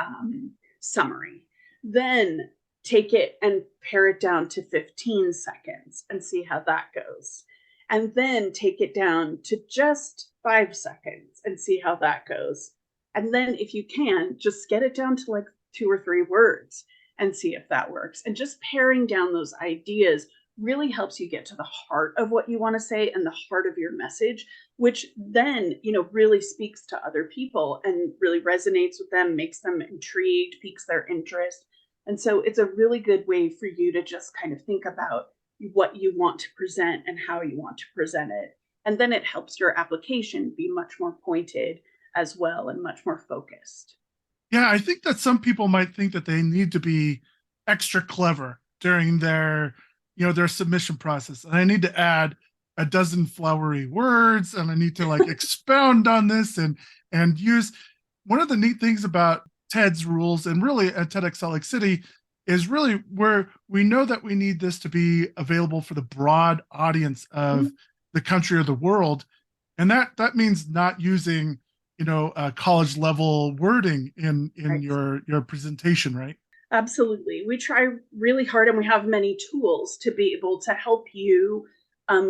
summary. Then take it and pare it down to 15 seconds and see how that goes. And then take it down to just 5 seconds and see how that goes. And then if you can, just get it down to like 2 or 3 words and see if that works. And just paring down those ideas really helps you get to the heart of what you want to say and the heart of your message, which then, really speaks to other people and really resonates with them, makes them intrigued, piques their interest. And so it's a really good way for you to just kind of think about what you want to present and how you want to present it. And then it helps your application be much more pointed as well and much more focused. Yeah, I think that some people might think that they need to be extra clever during their submission process. And I need to add a dozen flowery words, and I need to expound on this and use. One of the neat things about TED's rules, and really at TEDx Salt Lake City, is really where we know that we need this to be available for the broad audience of the country or the world. And that means not using, college level wording in right. your presentation, right? Absolutely. We try really hard, and we have many tools to be able to help you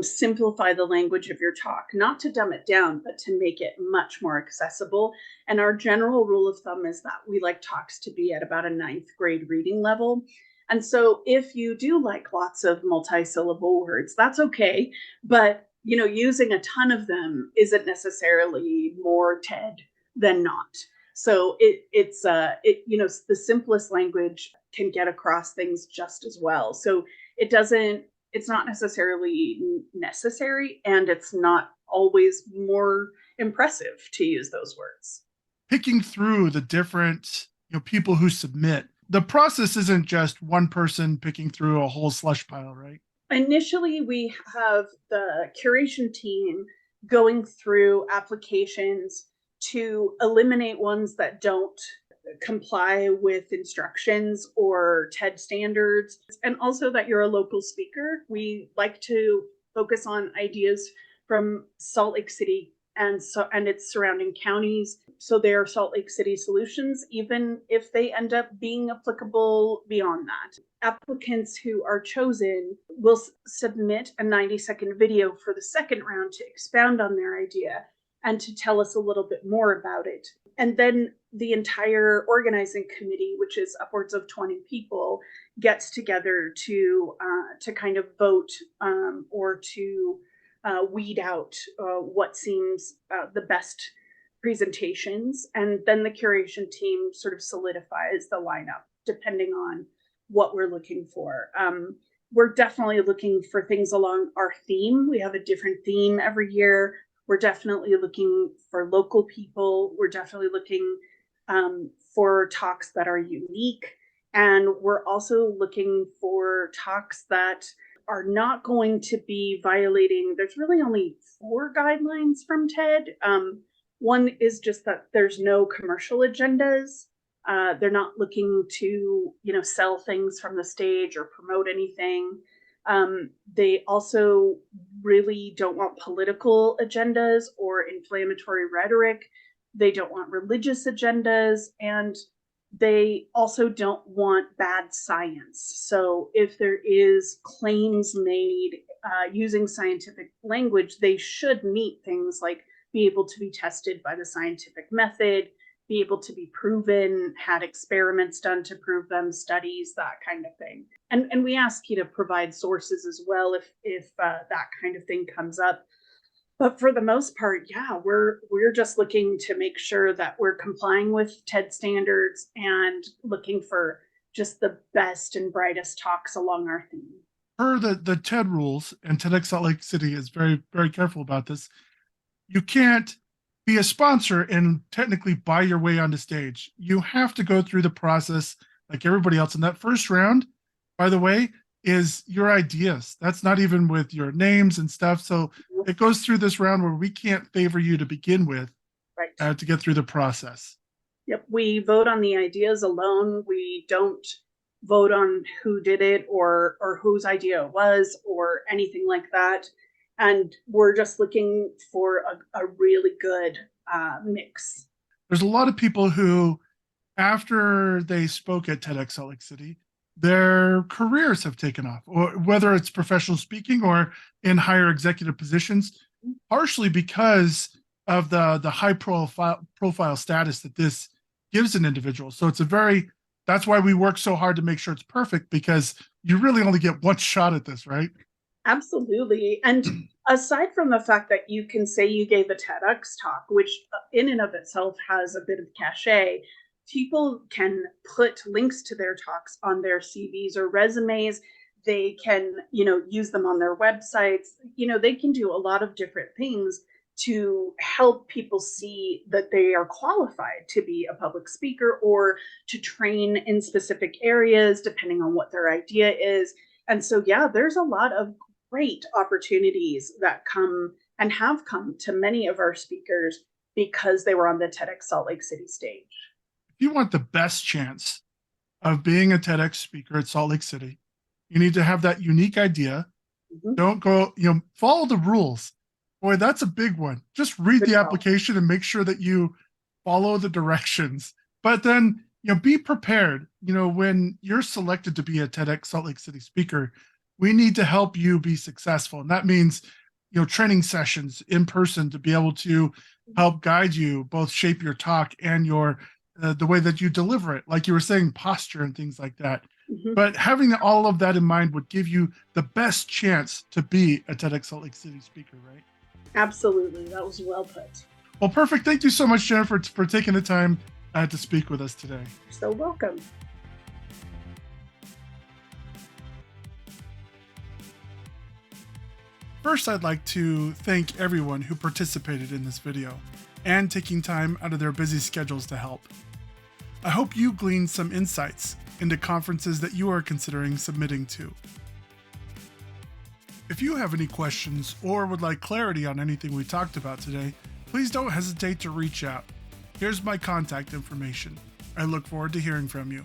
simplify the language of your talk, not to dumb it down, but to make it much more accessible. And our general rule of thumb is that we like talks to be at about a 9th grade reading level. And so if you do like lots of multi-syllable words, that's okay. But, using a ton of them isn't necessarily more TED than not. So it's the simplest language can get across things just as well. So it's not necessarily necessary, and it's not always more impressive, to use those words. Picking through the different people who submit, the process isn't just one person picking through a whole slush pile, right? Initially, we have the curation team going through applications to eliminate ones that don't comply with instructions or TED standards, and also that you're a local speaker. We like to focus on ideas from Salt Lake City and its surrounding counties. So they are Salt Lake City solutions, even if they end up being applicable beyond that. Applicants who are chosen will submit a 90-second video for the second round to expound on their idea and to tell us a little bit more about it. And then the entire organizing committee, which is upwards of 20 people, gets together to kind of vote or to weed out what seems the best presentations. And then the curation team sort of solidifies the lineup depending on what we're looking for. We're definitely looking for things along our theme. We have a different theme every year. We're definitely looking for local people. We're definitely looking for talks that are unique. And we're also looking for talks that are not going to be violating. There's really only 4 guidelines from TED. One is just that there's no commercial agendas. They're not looking to, sell things from the stage or promote anything. They also really don't want political agendas or inflammatory rhetoric. They don't want religious agendas, and they also don't want bad science. So if there is claims made using scientific language, they should meet things like be able to be tested by the scientific method, be able to be proven, had experiments done to prove them, studies, that kind of thing. And we ask you to provide sources as well if that kind of thing comes up. But for the most part, yeah, we're just looking to make sure that we're complying with TED standards and looking for just the best and brightest talks along our theme. Per the TED rules, and TEDx Salt Lake City is very, very careful about this, you can't be a sponsor and technically buy your way onto stage. You have to go through the process like everybody else. And that first round, by the way, is your ideas. That's not even with your names and stuff. So it goes through this round where we can't favor you to begin with, right, to get through the process. Yep, we vote on the ideas alone. We don't vote on who did it or whose idea it was or anything like that. And we're just looking for a really good mix. There's a lot of people who, after they spoke at TEDx Salt Lake City, their careers have taken off, or whether it's professional speaking or in higher executive positions, partially because of the high profile status that this gives an individual. So that's why we work so hard to make sure it's perfect, because you really only get one shot at this, right? Absolutely. And aside from the fact that you can say you gave a TEDx talk, which in and of itself has a bit of cachet, people can put links to their talks on their CVs or resumes. They can, use them on their websites. They can do a lot of different things to help people see that they are qualified to be a public speaker or to train in specific areas, depending on what their idea is. And so, yeah, there's a lot of great opportunities that come and have come to many of our speakers because they were on the TEDx Salt Lake City stage. If you want the best chance of being a TEDx speaker at Salt Lake City, you need to have that unique idea. Mm-hmm. Don't go, follow the rules. Boy, that's a big one. Just read the application and make sure that you follow the directions. But then, be prepared. When you're selected to be a TEDx Salt Lake City speaker, we need to help you be successful. And that means, training sessions in person to be able to help guide you, both shape your talk and your the way that you deliver it. Like you were saying, posture and things like that. Mm-hmm. But having all of that in mind would give you the best chance to be a TEDx Salt Lake City speaker, right? Absolutely. That was well put. Well, perfect. Thank you so much, Jennifer, for taking the time to speak with us today. You're so welcome. First, I'd like to thank everyone who participated in this video and taking time out of their busy schedules to help. I hope you gleaned some insights into conferences that you are considering submitting to. If you have any questions or would like clarity on anything we talked about today, please don't hesitate to reach out. Here's my contact information. I look forward to hearing from you.